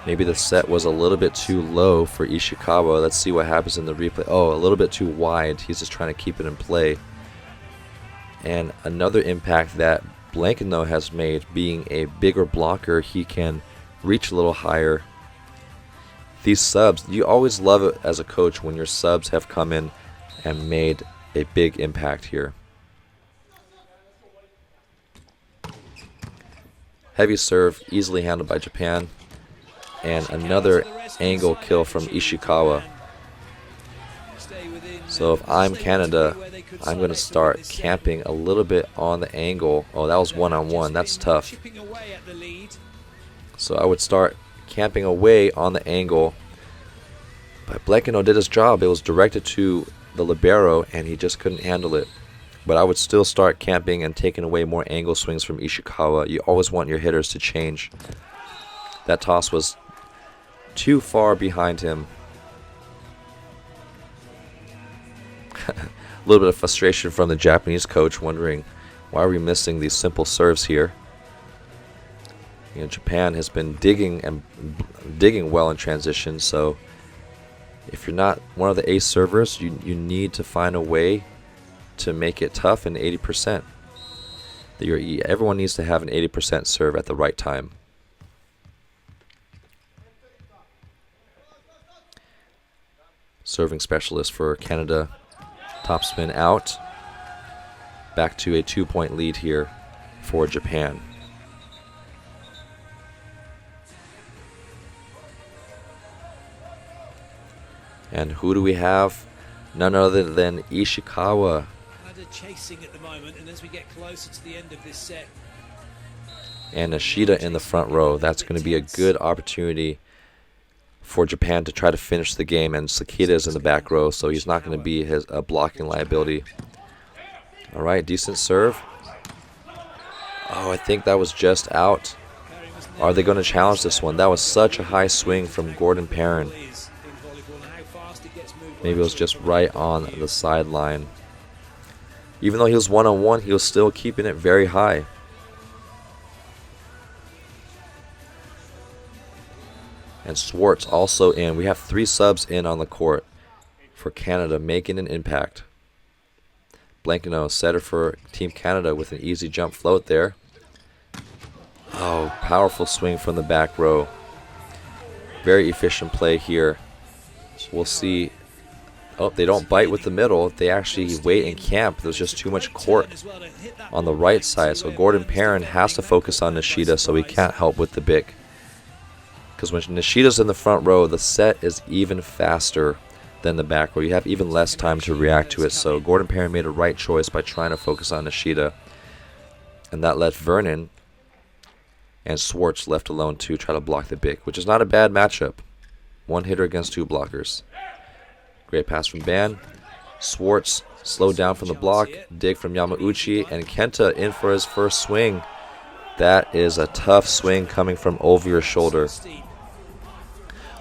Maybe the set was a little bit too low for Ishikawa. Let's see what happens in the replay. Oh, a little bit too wide. He's just trying to keep it in play. And another impact that Blankino has made, being a bigger blocker, he can reach a little higher. These subs, you always love it as a coach when your subs have come in and made a big impact here. Heavy serve, easily handled by Japan. And another angle kill from Ishikawa. So if I'm Canada, I'm going to start camping a little bit on the angle. Oh, that was one-on-one. That's tough. So I would start camping away on the angle. But Blankino did his job. It was directed to the libero, and he just couldn't handle it. But I would still start camping and taking away more angle swings from Ishikawa. You always want your hitters to change. That toss was too far behind him. A little bit of frustration from the Japanese coach, wondering why are we missing these simple serves here. You know, Japan has been digging well in transition, so if you're not one of the ace servers, you need to find a way to make it tough in 80%. Everyone needs to have an 80% serve at the right time. Serving specialist for Canada. Topspin out. Back to a 2-point lead here for Japan. And who do we have? None other than Ishikawa. Canada chasing at the moment, and as we get closer to the end of this set. And Nishida in the front row. That's going to be a good opportunity for Japan to try to finish the game, and Sakita is in the back row, so he's not going to be a blocking liability. All right, decent serve. Oh, I think that was just out. Are they going to challenge this one? That was such a high swing from Gordon Perrin. Maybe it was just right on the sideline. Even though he was one-on-one, he was still keeping it very high. And Swartz also in. We have 3 subs in on the court for Canada, making an impact. Blankino, setter for Team Canada with an easy jump float there. Oh, powerful swing from the back row. Very efficient play here. We'll see. Oh, they don't bite with the middle. They actually wait and camp. There's just too much court on the right side. So Gordon Perrin has to focus on Nishida, so he can't help with the Bic. Because when Nishida's in the front row, the set is even faster than the back row. You have even less time to react to it. So Gordon Perrin made a right choice by trying to focus on Nishida. And that left Vernon and Swartz left alone to try to block the Bic, which is not a bad matchup. 1 hitter against 2 blockers. Great pass from Ban. Swartz slowed down from the block. Dig from Yamauchi. And Kenta in for his first swing. That is a tough swing coming from over your shoulder.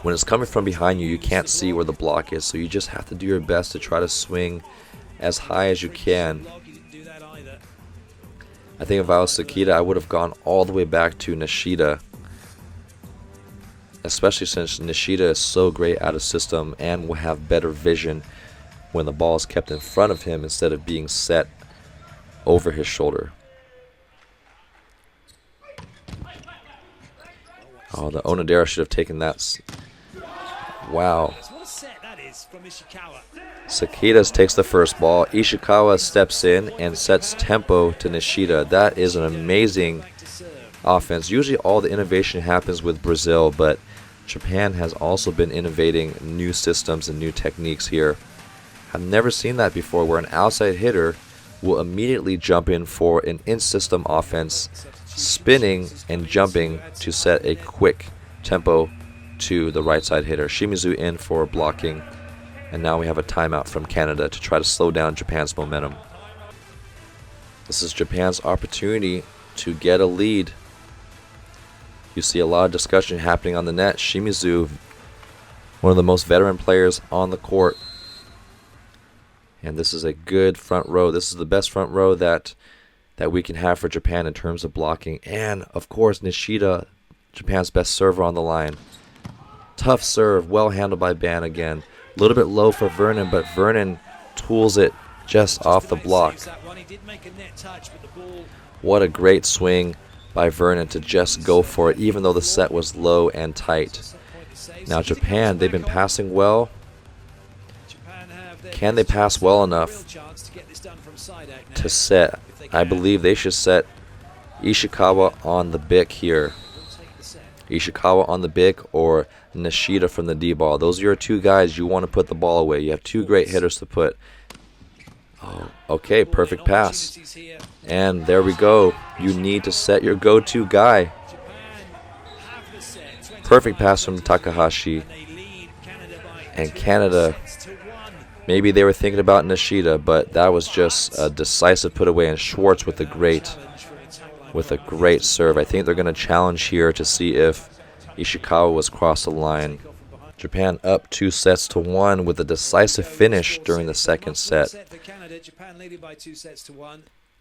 When it's coming from behind you, you can't see where the block is, so you just have to do your best to try to swing as high as you can. I think if I was Sakita, I would have gone all the way back to Nishida, especially since Nishida is so great out of system and will have better vision when the ball is kept in front of him instead of being set over his shoulder. Oh, the Onodera should have taken that. Wow. Sakitas takes the first ball. Ishikawa steps in and sets tempo to Nishida. That is an amazing offense. Usually all the innovation happens with Brazil, but Japan has also been innovating new systems and new techniques here. I've never seen that before, where an outside hitter will immediately jump in for an in-system offense, spinning and jumping to set a quick tempo to the right side hitter. Shimizu in for blocking, and now we have a timeout from Canada to try to slow down Japan's momentum. This is Japan's opportunity to get a lead. You see a lot of discussion happening on the net. Shimizu, one of the most veteran players on the court, and this is a good front row. This is the best front row that we can have for Japan in terms of blocking. And of course Nishida, Japan's best server, on the line. Tough serve, well handled by Ban again. A little bit low for Vernon, but Vernon tools it just off the block. What a great swing by Vernon to just go for it, even though the set was low and tight. Now Japan, they've been passing well. Can they pass well enough to set? I believe they should set Ishikawa on the bick here. Ishikawa on the bick or Nishida from the D-ball. Those are your two guys you want to put the ball away. You have two great hitters to put. Oh, okay, perfect pass. And there we go. You need to set your go-to guy. Perfect pass from Takahashi. And Canada, maybe they were thinking about Nishida, but that was just a decisive put away. And Schwartz with a great serve. I think they're going to challenge here to see if Ishikawa was crossed the line. Japan up 2-1 with a decisive finish during the second set.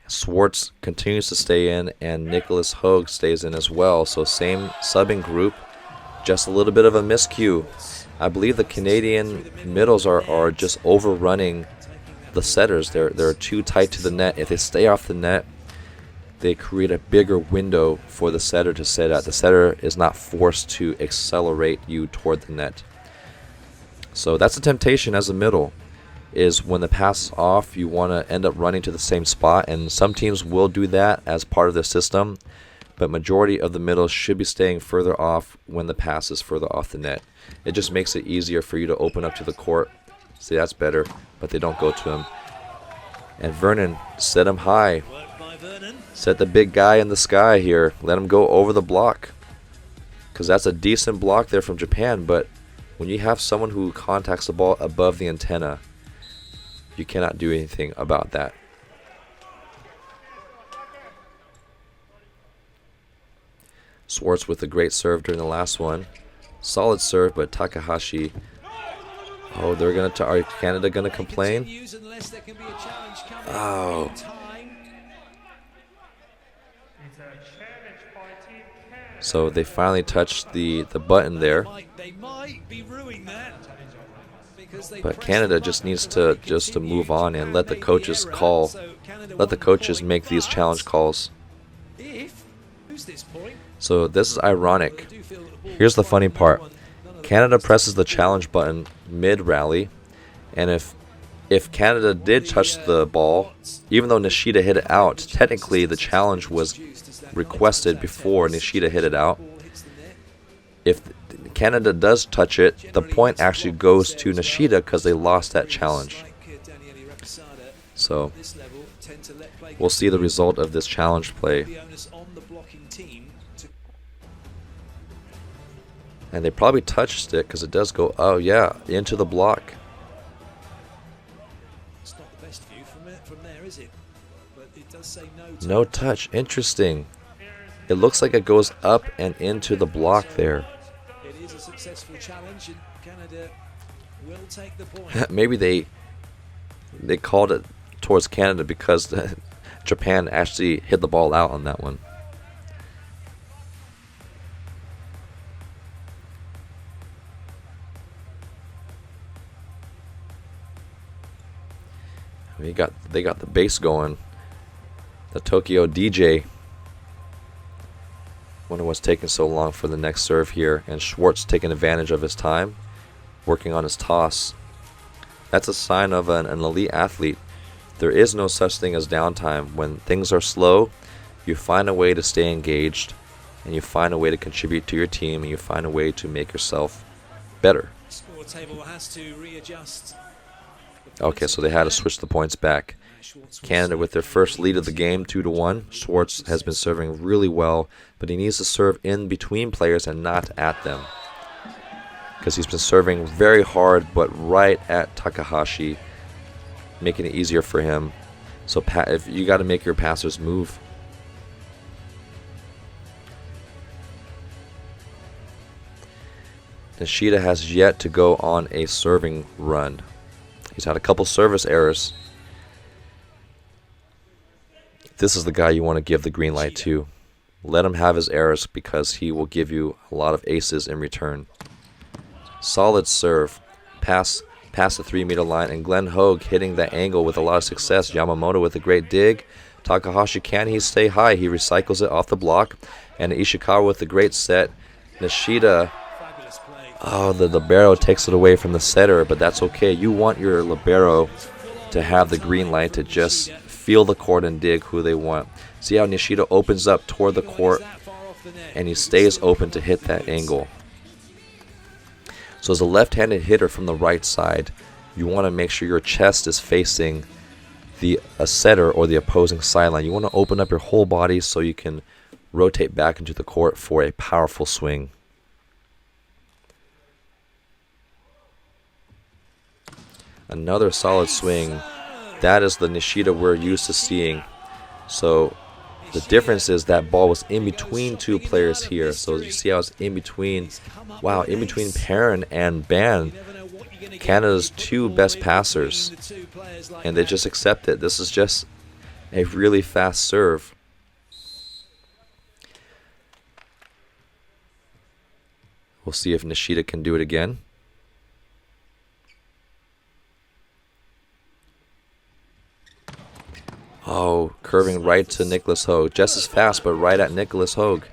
Schwartz continues to stay in, and Nicholas Hogue stays in as well. So same subbing group, just a little bit of a miscue. I believe the Canadian middles are just overrunning the setters. They're too tight to the net. If they stay off the net, they create a bigger window for the setter to set at. The setter is not forced to accelerate you toward the net. So that's the temptation as a middle, is when the pass is off, you want to end up running to the same spot, and some teams will do that as part of their system, but majority of the middles should be staying further off when the pass is further off the net. It just makes it easier for you to open up to the court. See, that's better, but they don't go to him. And Vernon, set him high. Set the big guy in the sky here. Let him go over the block, because that's a decent block there from Japan, but when you have someone who contacts the ball above the antenna, you cannot do anything about that. Schwartz with a great serve during the last one. Solid serve, but Takahashi. Oh, are Canada gonna complain? Oh. So they finally touched the button there. But Canada just needs to move on and let the coaches call. Let the coaches make these challenge calls. So this is ironic. Here's the funny part. Canada presses the challenge button mid-rally, and if Canada did touch the ball, even though Nishida hit it out, technically the challenge was requested before Nishida hit it out. If Canada does touch it, the point actually goes to Nishida because they lost that challenge. So we'll see the result of this challenge play. And they probably touched it because it does go, oh yeah, into the block. It's not the best view from there, is it? But it does say no touch. Interesting. It looks like it goes up and into the block there. It is a successful challenge, and Canada will take the point. Maybe they called it towards Canada because Japan actually hit the ball out on that one. They got the bass going. The Tokyo DJ. Wonder what's taking so long for the next serve here. And Schwartz taking advantage of his time, working on his toss. That's a sign of an elite athlete. There is no such thing as downtime. When things are slow, you find a way to stay engaged, and you find a way to contribute to your team, and you find a way to make yourself better. Score table has to readjust. Okay, so they had to switch the points back. Canada with their first lead of the game, 2-1. Schwartz has been serving really well, but he needs to serve in between players and not at them, because he's been serving very hard, but right at Takahashi, making it easier for him. So if you got to make your passers move. Nishida has yet to go on a serving run. He's had a couple service errors. This is the guy you want to give the green light to. Let him have his errors because he will give you a lot of aces in return. Solid serve. Pass past the 3-meter line, and Glenn Hogue hitting that angle with a lot of success. Yamamoto with a great dig. Takahashi, can he stay high? He recycles it off the block. And Ishikawa with a great set. Nishida, oh, the libero takes it away from the setter, but that's okay. You want your libero to have the green light to just feel the court and dig who they want. See how Nishida opens up toward the court, and he stays open to hit that angle. So as a left-handed hitter from the right side, you want to make sure your chest is facing a setter or the opposing sideline. You want to open up your whole body so you can rotate back into the court for a powerful swing. Another solid swing. That is the Nishida we're used to seeing. So the difference is that ball was in between two players here. So you see how it's in between. Wow, in between Perrin and Ban, Canada's two best passers. And they just accept it. This is just a really fast serve. We'll see if Nishida can do it again. Oh, curving right to Nicholas Hogue. Just as fast, but right at Nicholas Hogue.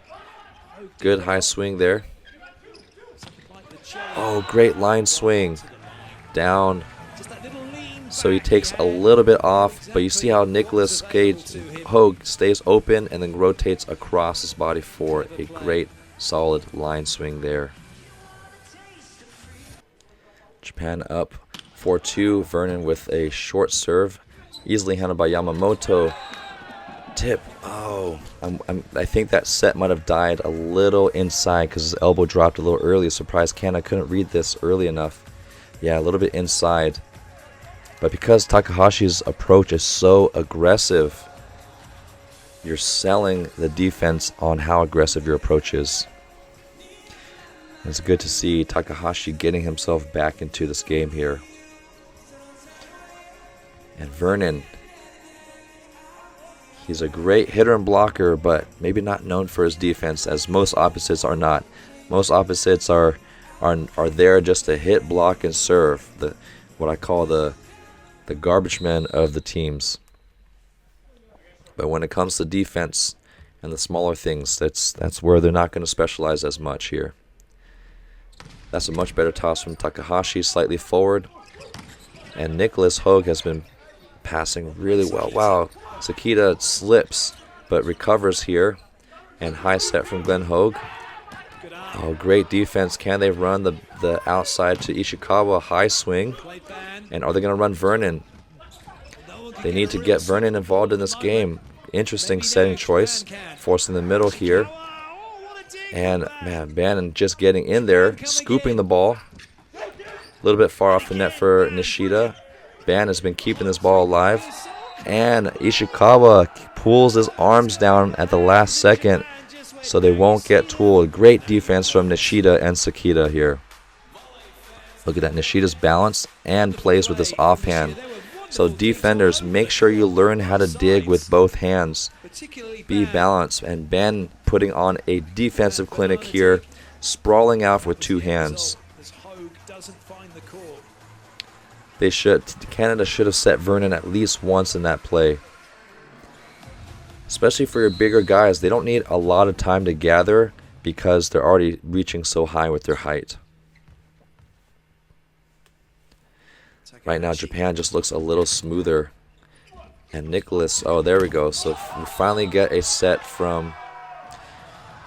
Good high swing there. Oh, great line swing. Down. So he takes a little bit off, but you see how Nicholas Hogue stays open and then rotates across his body for a great solid line swing there. Japan up 4-2. Vernon with a short serve. Easily handled by Yamamoto. Tip. Oh, I think that set might have died a little inside because his elbow dropped a little early. Surprised Canada couldn't read this early enough. Yeah, a little bit inside. But because Takahashi's approach is so aggressive, you're selling the defense on how aggressive your approach is. It's good to see Takahashi getting himself back into this game here. And Vernon, he's a great hitter and blocker, but maybe not known for his defense, as most opposites are not. Most opposites are there just to hit, block, and serve. What I call the garbage men of the teams. But when it comes to defense and the smaller things, that's where they're not going to specialize as much here. That's a much better toss from Takahashi, slightly forward. And Nicholas Hogue has been passing really well. Wow, Sakita slips but recovers here. And high set from Glenn Hogue. Oh, great defense. Can they run the outside to Ishikawa? High swing. And are they going to run Vernon? They need to get Vernon involved in this game. Interesting setting choice. Forcing the middle here. And, man, Bannon just getting in there, scooping the ball. A little bit far off the net for Nishida. Ban has been keeping this ball alive. And Ishikawa pulls his arms down at the last second so they won't get tooled. Great defense from Nishida and Sakita here. Look at that. Nishida's balanced and plays with this offhand. So defenders, make sure you learn how to dig with both hands. Be balanced. And Ben putting on a defensive clinic here, sprawling out with two hands. Canada should have set Vernon at least once in that play. Especially for your bigger guys, they don't need a lot of time to gather because they're already reaching so high with their height. Right now, Japan just looks a little smoother. And Nicholas, oh, there we go. So we finally get a set from...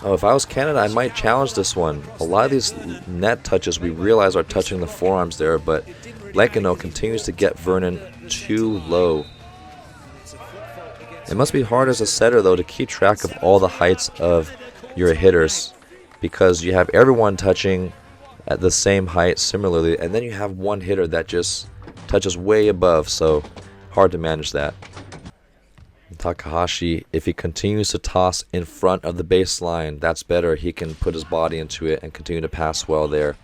Oh, if I was Canada, I might challenge this one. A lot of these net touches we realize are touching the forearms there, but Lekino continues to get Vernon too low. It must be hard as a setter, though, to keep track of all the heights of your hitters because you have everyone touching at the same height similarly, and then you have one hitter that just touches way above, so hard to manage that. Takahashi, if he continues to toss in front of the baseline, that's better. He can put his body into it and continue to pass well there.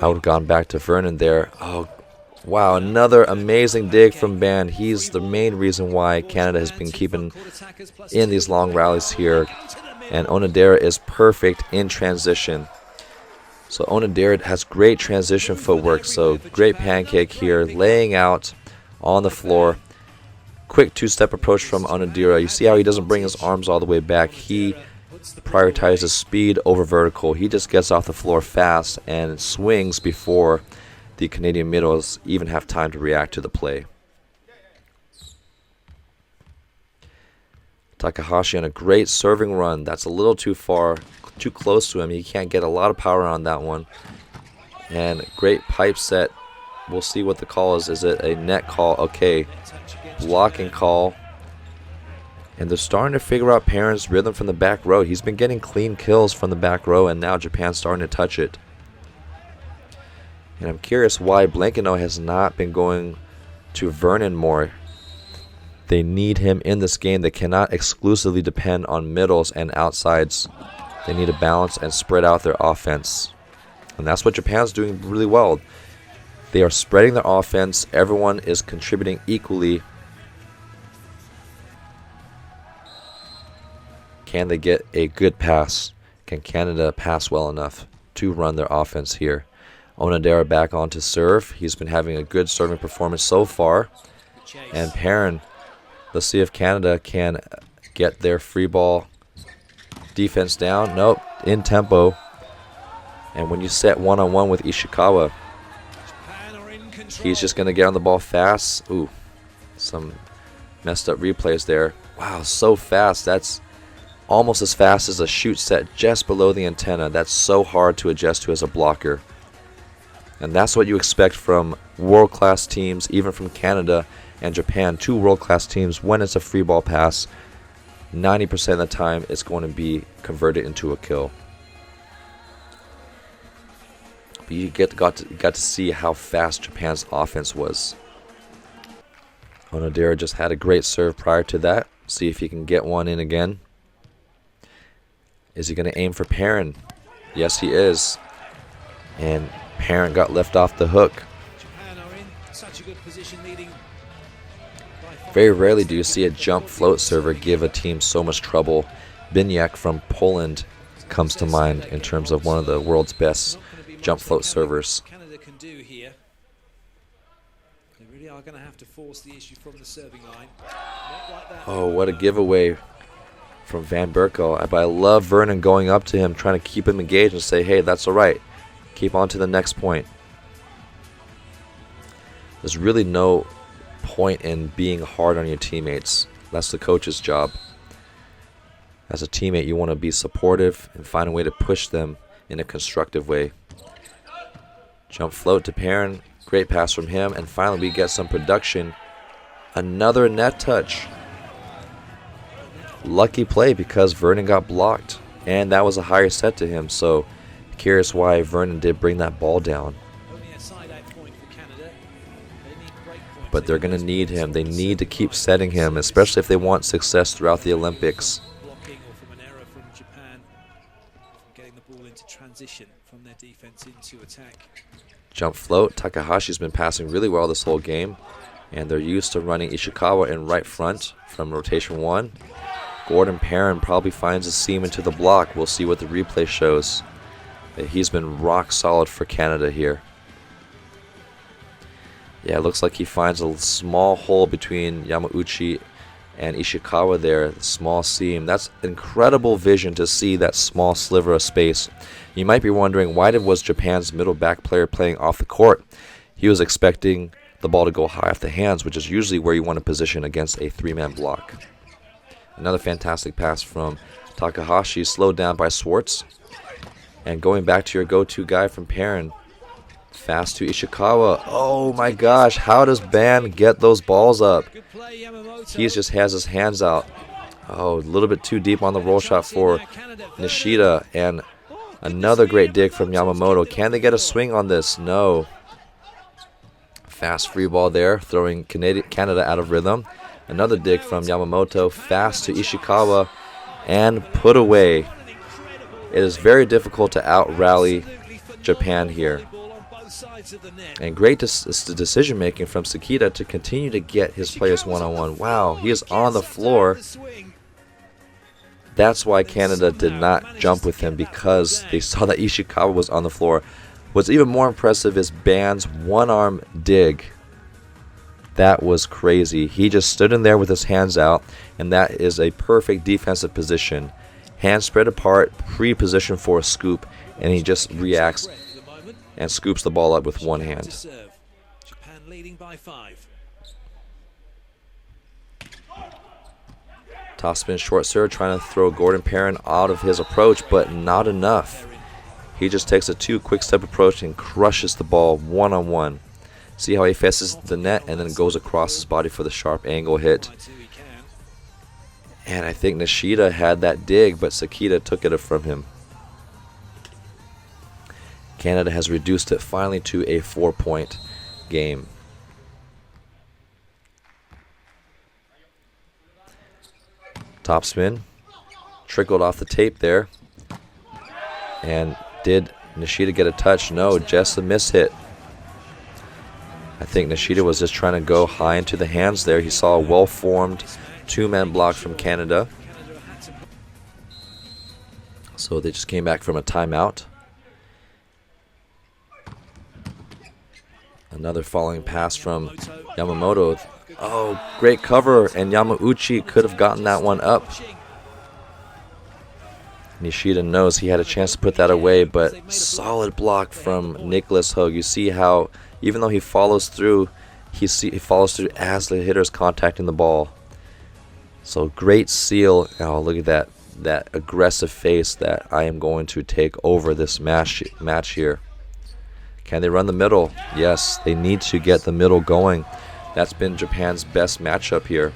I would have gone back to Vernon there. Oh, wow, another amazing dig from Ban. He's the main reason why Canada has been keeping in these long rallies here. And Onodera is perfect in transition. So Onodera has great transition footwork, so great pancake here, laying out on the floor. Quick two-step approach from Onodera. You see how he doesn't bring his arms all the way back. He prioritizes speed over vertical. He just gets off the floor fast and swings before the Canadian middles even have time to react to the play. Takahashi on a great serving run. That's a little too far, too close to him. He can't get a lot of power on that one. And great pipe set. We'll see what the call is. Is it a net call? Okay. Blocking call. And they're starting to figure out Perrin's rhythm from the back row. He's been getting clean kills from the back row, and now Japan's starting to touch it. And I'm curious why Blankeno has not been going to Vernon more. They need him in this game. They cannot exclusively depend on middles and outsides. They need to balance and spread out their offense. And that's what Japan's doing really well. They are spreading their offense. Everyone is contributing equally. Can they get a good pass? Can Canada pass well enough to run their offense here? Onodera back on to serve. He's been having a good serving performance so far. And Perrin, let's see if Canada can get their free ball defense down. Nope, in tempo. And when you set one-on-one with Ishikawa, he's just going to get on the ball fast. Ooh, some messed up replays there. Wow, so fast. That's almost as fast as a shoot set just below the antenna. That's so hard to adjust to as a blocker. And that's what you expect from world-class teams, even from Canada and Japan, two world-class teams. When it's a free ball pass, 90% of the time it's going to be converted into a kill. But you got to see how fast Japan's offense was. Onodera just had a great serve prior to that. See if he can get one in again. Is he going to aim for Perrin? Yes, he is. And Perrin got left off the hook. Very rarely do you see a jump float server give a team so much trouble. Biniak from Poland comes to mind in terms of one of the world's best jump float servers. Canada can do here. They really are going to have to force the issue from the serving line. Like that. Oh, what a giveaway from Van Berkel. But I love Vernon going up to him, trying to keep him engaged and say, hey, that's all right. Keep on to the next point. There's really no point in being hard on your teammates. That's the coach's job. As a teammate, you want to be supportive and find a way to push them in a constructive way. Jump float to Perrin. Great pass from him. And finally, we get some production. Another net touch. Lucky play because Vernon got blocked. And that was a higher set to him. So, curious why Vernon did bring that ball down. But they're going to need him. They need to keep setting him, especially if they want success throughout the Olympics. Blocking or from an error from Japan, getting the ball into transition from their defense into attack. Jump float. Takahashi's been passing really well this whole game, and they're used to running Ishikawa in right front from rotation 1. Gordon Perrin probably finds a seam into the block. We'll see what the replay shows. He's been rock solid for Canada here. Yeah, it looks like he finds a small hole between Yamauchi and Ishikawa there, the small seam. That's incredible vision to see that small sliver of space. You might be wondering, why was Japan's middle back player playing off the court? He was expecting the ball to go high off the hands, which is usually where you want to position against a three-man block. Another fantastic pass from Takahashi, slowed down by Swartz. And going back to your go-to guy from Perrin. Fast to Ishikawa. Oh my gosh, how does Ban get those balls up? He just has his hands out. Oh, a little bit too deep on the roll shot for Nishida. And another great dig from Yamamoto. Can they get a swing on this? No. Fast free ball there, throwing Canada out of rhythm. Another dig from Yamamoto. Fast to Ishikawa. And put away. It is very difficult to out-rally Japan here. And great decision making from Sakita to continue to get his players one-on-one. Wow, he is on the floor. That's why Canada did not jump with him, because they saw that Ishikawa was on the floor. What's even more impressive is Ban's one-arm dig. That was crazy. He just stood in there with his hands out, and that is a perfect defensive position. Hands spread apart, pre-positioned for a scoop, and he just reacts and scoops the ball up with one hand. Japan leading by 5. Topspin short serve, trying to throw Gordon Perrin out of his approach, but not enough. He just takes a 2 quick step approach and crushes the ball one-on-one. See how he faces the net and then goes across his body for the sharp angle hit. And I think Nishida had that dig, but Sakita took it from him. Canada has reduced it finally to a 4-point game. Topspin. Trickled off the tape there. And did Nishida get a touch? No, just a miss hit. I think Nishida was just trying to go high into the hands there. He saw a well-formed 2-man block from Canada. So they just came back from a timeout. Another falling pass from Yamamoto. Oh, great cover, and Yamauchi could have gotten that one up. Nishida knows he had a chance to put that away, but solid block from Nicholas Hogue. You see how, even though he follows through, he follows through as the hitter's contacting the ball. So great seal. Oh, look at that aggressive face that I am going to take over this match here. Can they run the middle? Yes, they need to get the middle going. That's been Japan's best matchup here.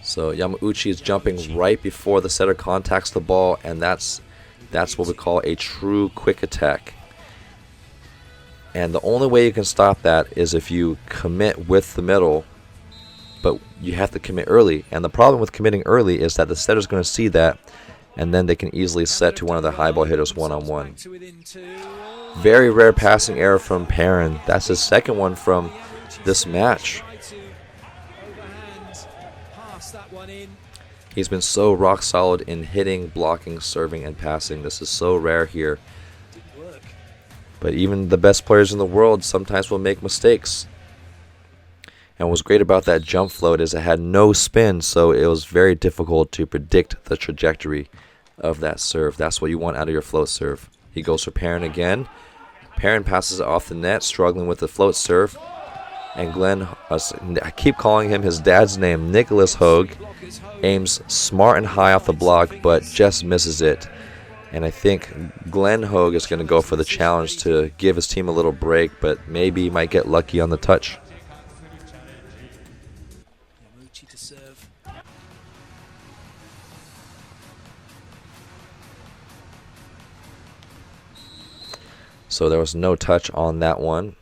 So Yamauchi is jumping right before the setter contacts the ball, and that's what we call a true quick attack. And the only way you can stop that is if you commit with the middle, but you have to commit early. And the problem with committing early is that the setter's going to see that, and then they can easily set to one of the high ball hitters one-on-one. Very rare passing error from Perrin. That's his second one from this match. He's been so rock solid in hitting, blocking, serving, and passing. This is so rare here. But even the best players in the world sometimes will make mistakes. And what's great about that jump float is it had no spin, so it was very difficult to predict the trajectory of that serve. That's what you want out of your float serve. He goes for Perrin again. Perrin passes it off the net, struggling with the float serve. And Glenn, I keep calling him his dad's name, Nicholas Hogue, aims smart and high off the block, but just misses it. And I think Glenn Hogue is going to go for the challenge to give his team a little break, but maybe he might get lucky on the touch. So there was no touch on that one,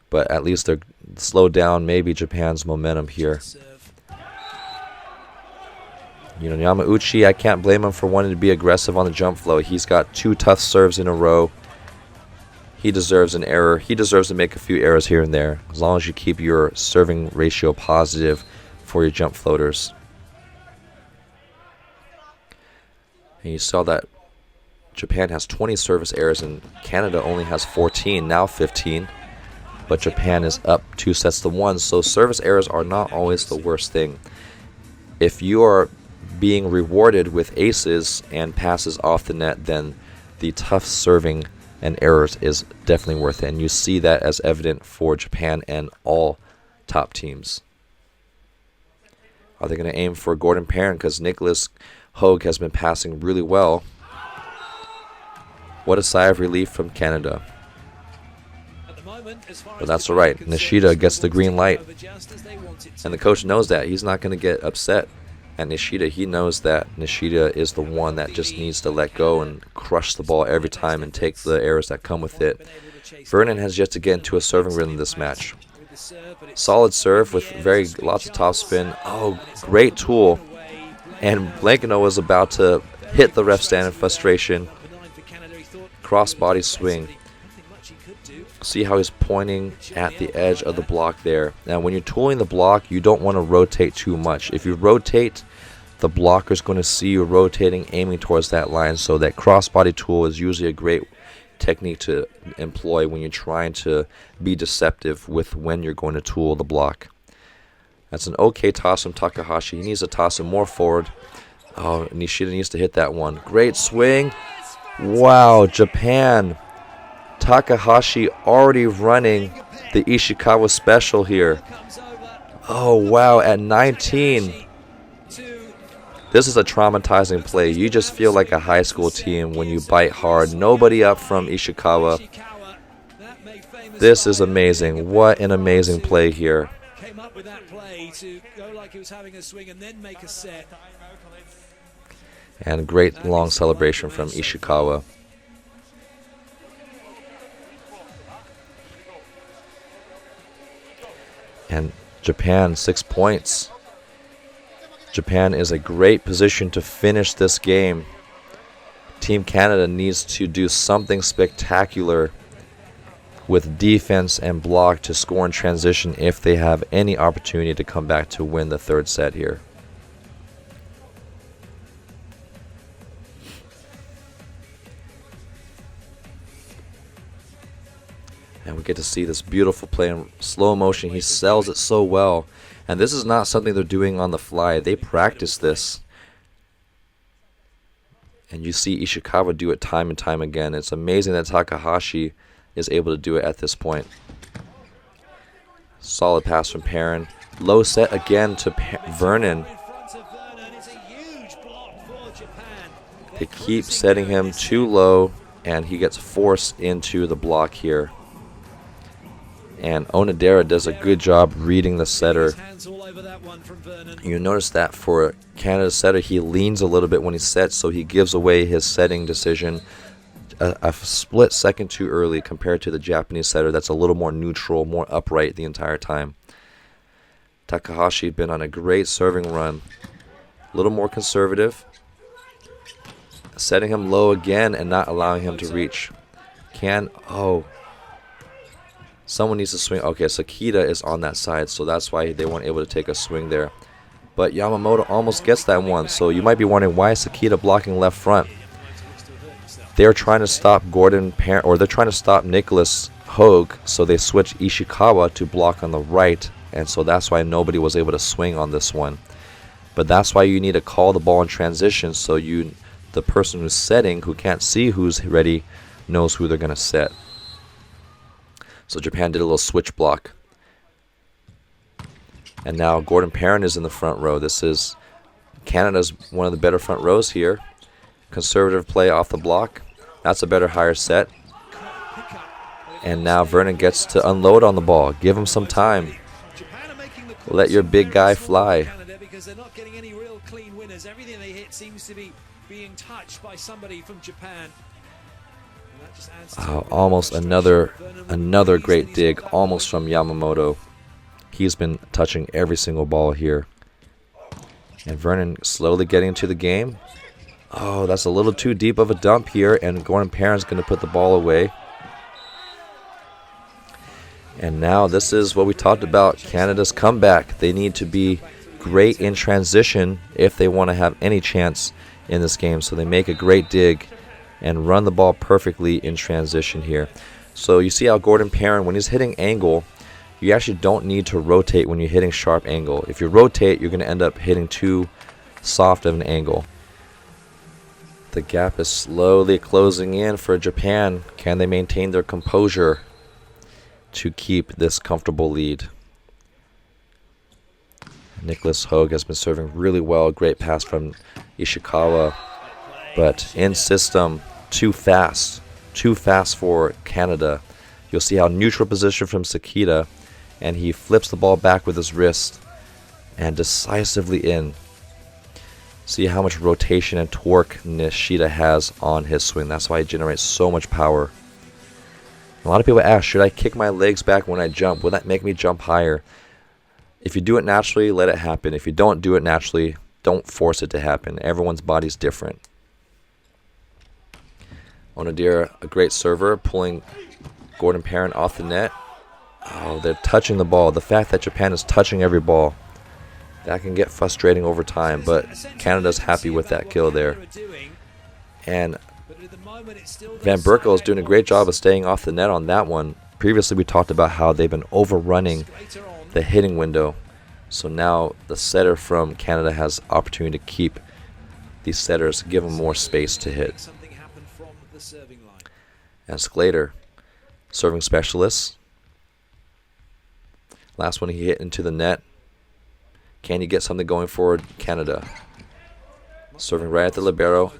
but at least they're slowed down maybe Japan's momentum here. You know, Yamauchi, I can't blame him for wanting to be aggressive on the jump flow. He's got 2 tough serves in a row. He deserves an error. He deserves to make a few errors here and there, as long as you keep your serving ratio positive for your jump floaters. And you saw that Japan has 20 service errors and Canada only has 14, now 15. But Japan is up 2 sets to 1, so service errors are not always the worst thing. If you are being rewarded with aces and passes off the net, then the tough serving and errors is definitely worth it. And you see that as evident for Japan and all top teams. Are they going to aim for Gordon Perrin? Because Nicholas Hogue has been passing really well. What a sigh of relief from Canada. But that's alright. Nishida gets the green light. And the coach knows that. He's not going to get upset at Nishida. He knows that Nishida is the one that just needs to let go and crush the ball every time and take the errors that come with it. Vernon has yet to get into a serving rhythm this match. Solid serve with lots of topspin. Oh, great tool. And Blankino was about to hit the ref stand in frustration. Cross-body swing. See how he's pointing at the edge of the block there. Now, when you're tooling the block, you don't want to rotate too much. If you rotate, the blocker's going to see you rotating, aiming towards that line. So that crossbody tool is usually a great technique to employ when you're trying to be deceptive with when you're going to tool the block. That's an okay toss from Takahashi. He needs to toss him more forward. Oh, Nishida needs to hit that one. Great swing. Wow, Japan. Takahashi already running the Ishikawa special here. Oh, wow, at 19. This is a traumatizing play. You just feel like a high school team when you bite hard. Nobody up from Ishikawa. This is amazing. What an amazing play here. Came up with that play to go like he was having a swing and then make a set. And great long celebration from Ishikawa. And Japan, 6 points. Japan is a great position to finish this game. Team Canada needs to do something spectacular with defense and block to score in transition if they have any opportunity to come back to win the third set here. And we get to see this beautiful play in slow motion. He sells it so well. And this is not something they're doing on the fly. They practice this. And you see Ishikawa do it time and time again. It's amazing that Takahashi is able to do it at this point. Solid pass from Perrin. Low set again to Vernon. They keep setting him too low, and he gets forced into the block here. And Onodera does a good job reading the setter. You notice that for Canada's setter, he leans a little bit when he sets, so he gives away his setting decision a split second too early compared to the Japanese setter that's a little more neutral, more upright the entire time. Takahashi had been on a great serving run. A little more conservative. Setting him low again and not allowing him to reach. Someone needs to swing. Okay, Sakita is on that side, so that's why they weren't able to take a swing there. But Yamamoto almost gets that one, so you might be wondering why is Sakita blocking left front. They're trying to stop they're trying to stop Nicholas Hogue, so they switch Ishikawa to block on the right, and so that's why nobody was able to swing on this one. But that's why you need to call the ball in transition, so the person who's setting, who can't see who's ready, knows who they're going to set. So Japan did a little switch block. And now Gordon Perrin is in the front row. This is Canada's one of the better front rows here. Conservative play off the block. That's a better higher set. And now Vernon gets to unload on the ball. Give him some time. Let your big guy fly. Because they're not getting any real clean winners. Everything they hit seems to be being touched by somebody from Japan. Almost another great dig, almost from Yamamoto. He's been touching every single ball here. And Vernon slowly getting into the game. Oh, that's a little too deep of a dump here, and Gordon Perrin's going to put the ball away. And now this is what we talked about, Canada's comeback. They need to be great in transition if they want to have any chance in this game. So they make a great dig and run the ball perfectly in transition here. So you see how Gordon Perrin, when he's hitting angle, you actually don't need to rotate when you're hitting sharp angle. If you rotate, you're going to end up hitting too soft of an angle. The gap is slowly closing in for Japan. Can they maintain their composure to keep this comfortable lead? Nicholas Hogue has been serving really well. Great pass from Ishikawa. But in system, too fast for Canada. You'll see how neutral position from Sakita, and he flips the ball back with his wrist and decisively in. See how much rotation and torque Nishida has on his swing. That's why he generates so much power. A lot of people ask, should I kick my legs back when I jump? Will that make me jump higher? If you do it naturally, let it happen. If you don't do it naturally, don't force it to happen. Everyone's body's different. Onodera, a great server, pulling Gordon Perrin off the net. Oh, they're touching the ball. The fact that Japan is touching every ball That can get frustrating over time, but Canada's happy with that kill there. And Van Berkel is doing a great job of staying off the net on that one. Previously, we talked about how they've been overrunning the hitting window. So now the setter from Canada has opportunity to keep these setters, give them more space to hit. And Sclater, serving specialist. Last one he hit into the net. Can you get something going for Canada? Serving right at the libero.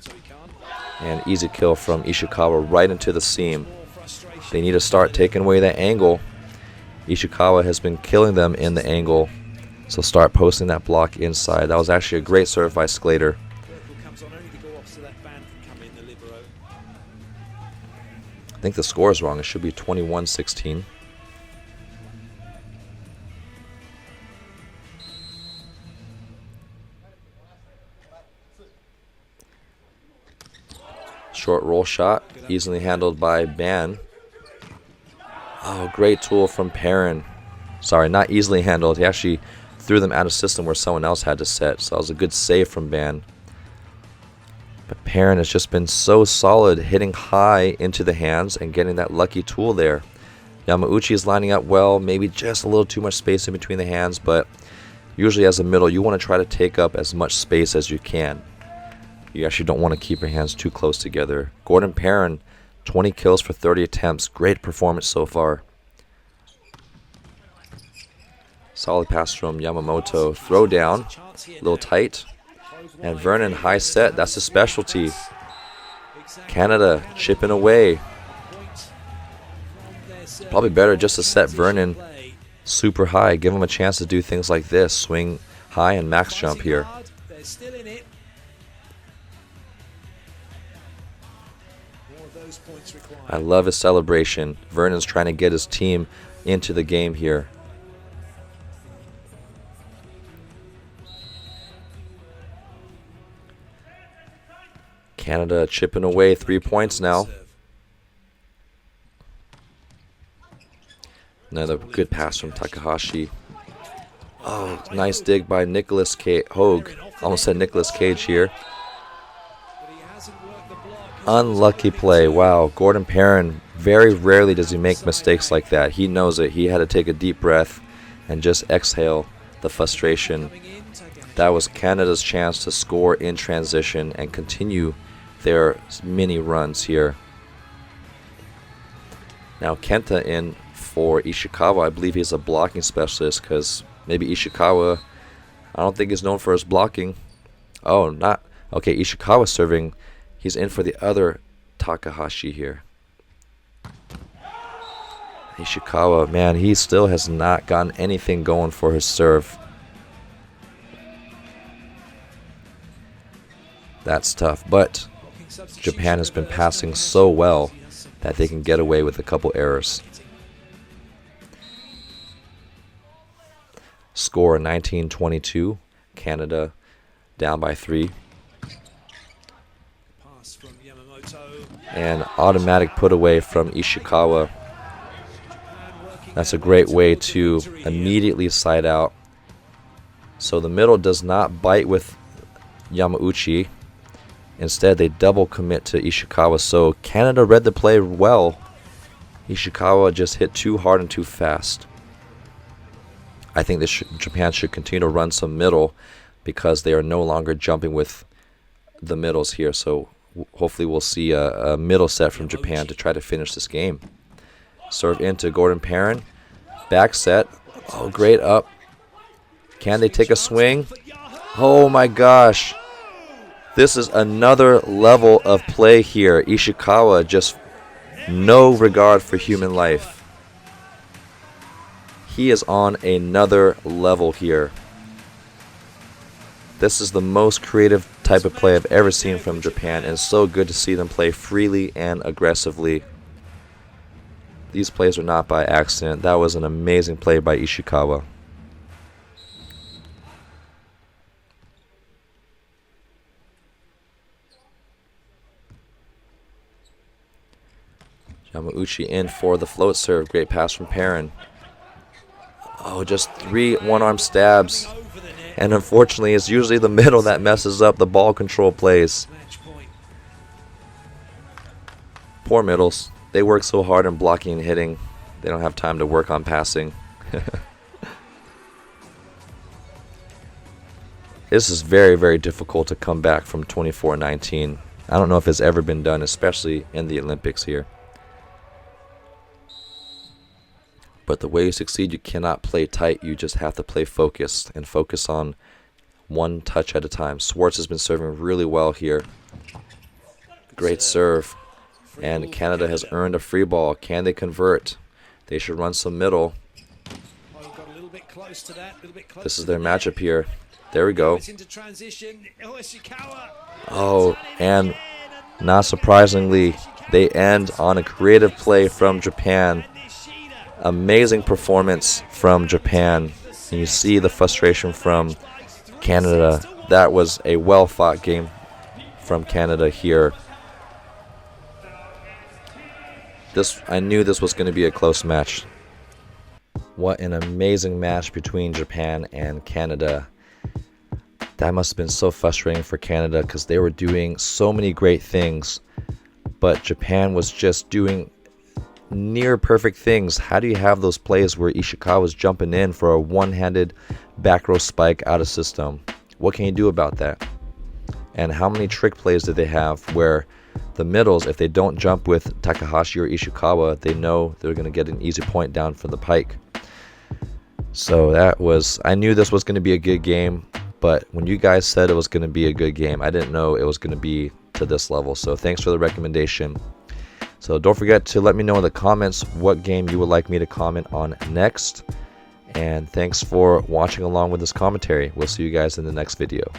And easy kill from Ishikawa right into the seam. They need to start taking away that angle. Ishikawa has been killing them in the angle. So start posting that block inside. That was actually a great serve by Sclater. I think the score is wrong. It should be 21-16. Short roll shot, easily handled by Ban. Oh, great tool from Perrin. Sorry, not easily handled. He actually threw them out of system where someone else had to set. So that was a good save from Ban. But Perrin has just been so solid, hitting high into the hands and getting that lucky tool there. Yamauchi is lining up well, maybe just a little too much space in between the hands, but usually as a middle, you want to try to take up as much space as you can. You actually don't want to keep your hands too close together. Gordon Perrin, 20 kills for 30 attempts. Great performance so far. Solid pass from Yamamoto. Throw down, a little tight. And Vernon, high set, that's his specialty. Canada chipping away. Probably better just to set Vernon super high. Give him a chance to do things like this. Swing high and max jump here. I love his celebration. Vernon's trying to get his team into the game here. Canada chipping away, 3 points now. Another good pass from Takahashi. Oh, nice dig by Nicholas Hogue. Almost said Nicolas Cage here. Unlucky play. Wow, Gordon Perrin, very rarely does he make mistakes like that. He knows it. He had to take a deep breath and just exhale the frustration. That was Canada's chance to score in transition and continue their mini runs here. Now Kenta in for Ishikawa. I believe he's a blocking specialist because maybe Ishikawa, I don't think he's known for his blocking. Oh, not. Okay, Ishikawa serving. He's in for the other Takahashi here. Ishikawa, man, he still has not gotten anything going for his serve. That's tough, but Japan has been passing so well that they can get away with a couple errors. Score 19-22. Canada down by 3. And automatic put away from Ishikawa. That's a great way to immediately side out. So the middle does not bite with Yamauchi. Instead, they double commit to Ishikawa. So Canada read the play well. Ishikawa just hit too hard and too fast. I think Japan should continue to run some middle because they are no longer jumping with the middles here. So hopefully we'll see a middle set from Japan to try to finish this game. Serve into Gordon Perrin. Back set. Oh, great up. Can they take a swing? Oh my gosh. This is another level of play here. Ishikawa just no regard for human life. He is on another level here. This is the most creative type of play I've ever seen from Japan, and it's so good to see them play freely and aggressively. These plays are not by accident. That was an amazing play by Ishikawa. Yamauchi in for the float serve. Great pass from Perrin. Oh, just 3 one-arm stabs. And unfortunately, it's usually the middle that messes up the ball control plays. Match point. Poor middles. They work so hard on blocking and hitting. They don't have time to work on passing. This is very, very difficult to come back from 24-19. I don't know if it's ever been done, especially in the Olympics here. But the way you succeed, you cannot play tight. You just have to play focused and focus on one touch at a time. Swartz has been serving really well here. Great serve. And Canada has earned a free ball. Can they convert? They should run some middle. Oh, got a little bit close to that, This is their matchup here. There we go. Into transition. Oh, and not surprisingly, they end on a creative play from Japan. Amazing performance from Japan. And you see the frustration from Canada. That was a well-fought game from Canada here. I knew this was going to be a close match. What an amazing match between Japan and Canada. That must have been so frustrating for Canada because they were doing so many great things, but Japan was just doing near perfect things. How do you have those plays where Ishikawa was jumping in for a one-handed back row spike out of system? What can you do about that? And how many trick plays did they have where the middles, if they don't jump with Takahashi or Ishikawa, they know they're going to get an easy point down for the pike. So I knew this was going to be a good game. But when you guys said it was going to be a good game, I didn't know it was going to be to this level. So thanks for the recommendation. So don't forget to let me know in the comments what game you would like me to comment on next. And thanks for watching along with this commentary. We'll see you guys in the next video.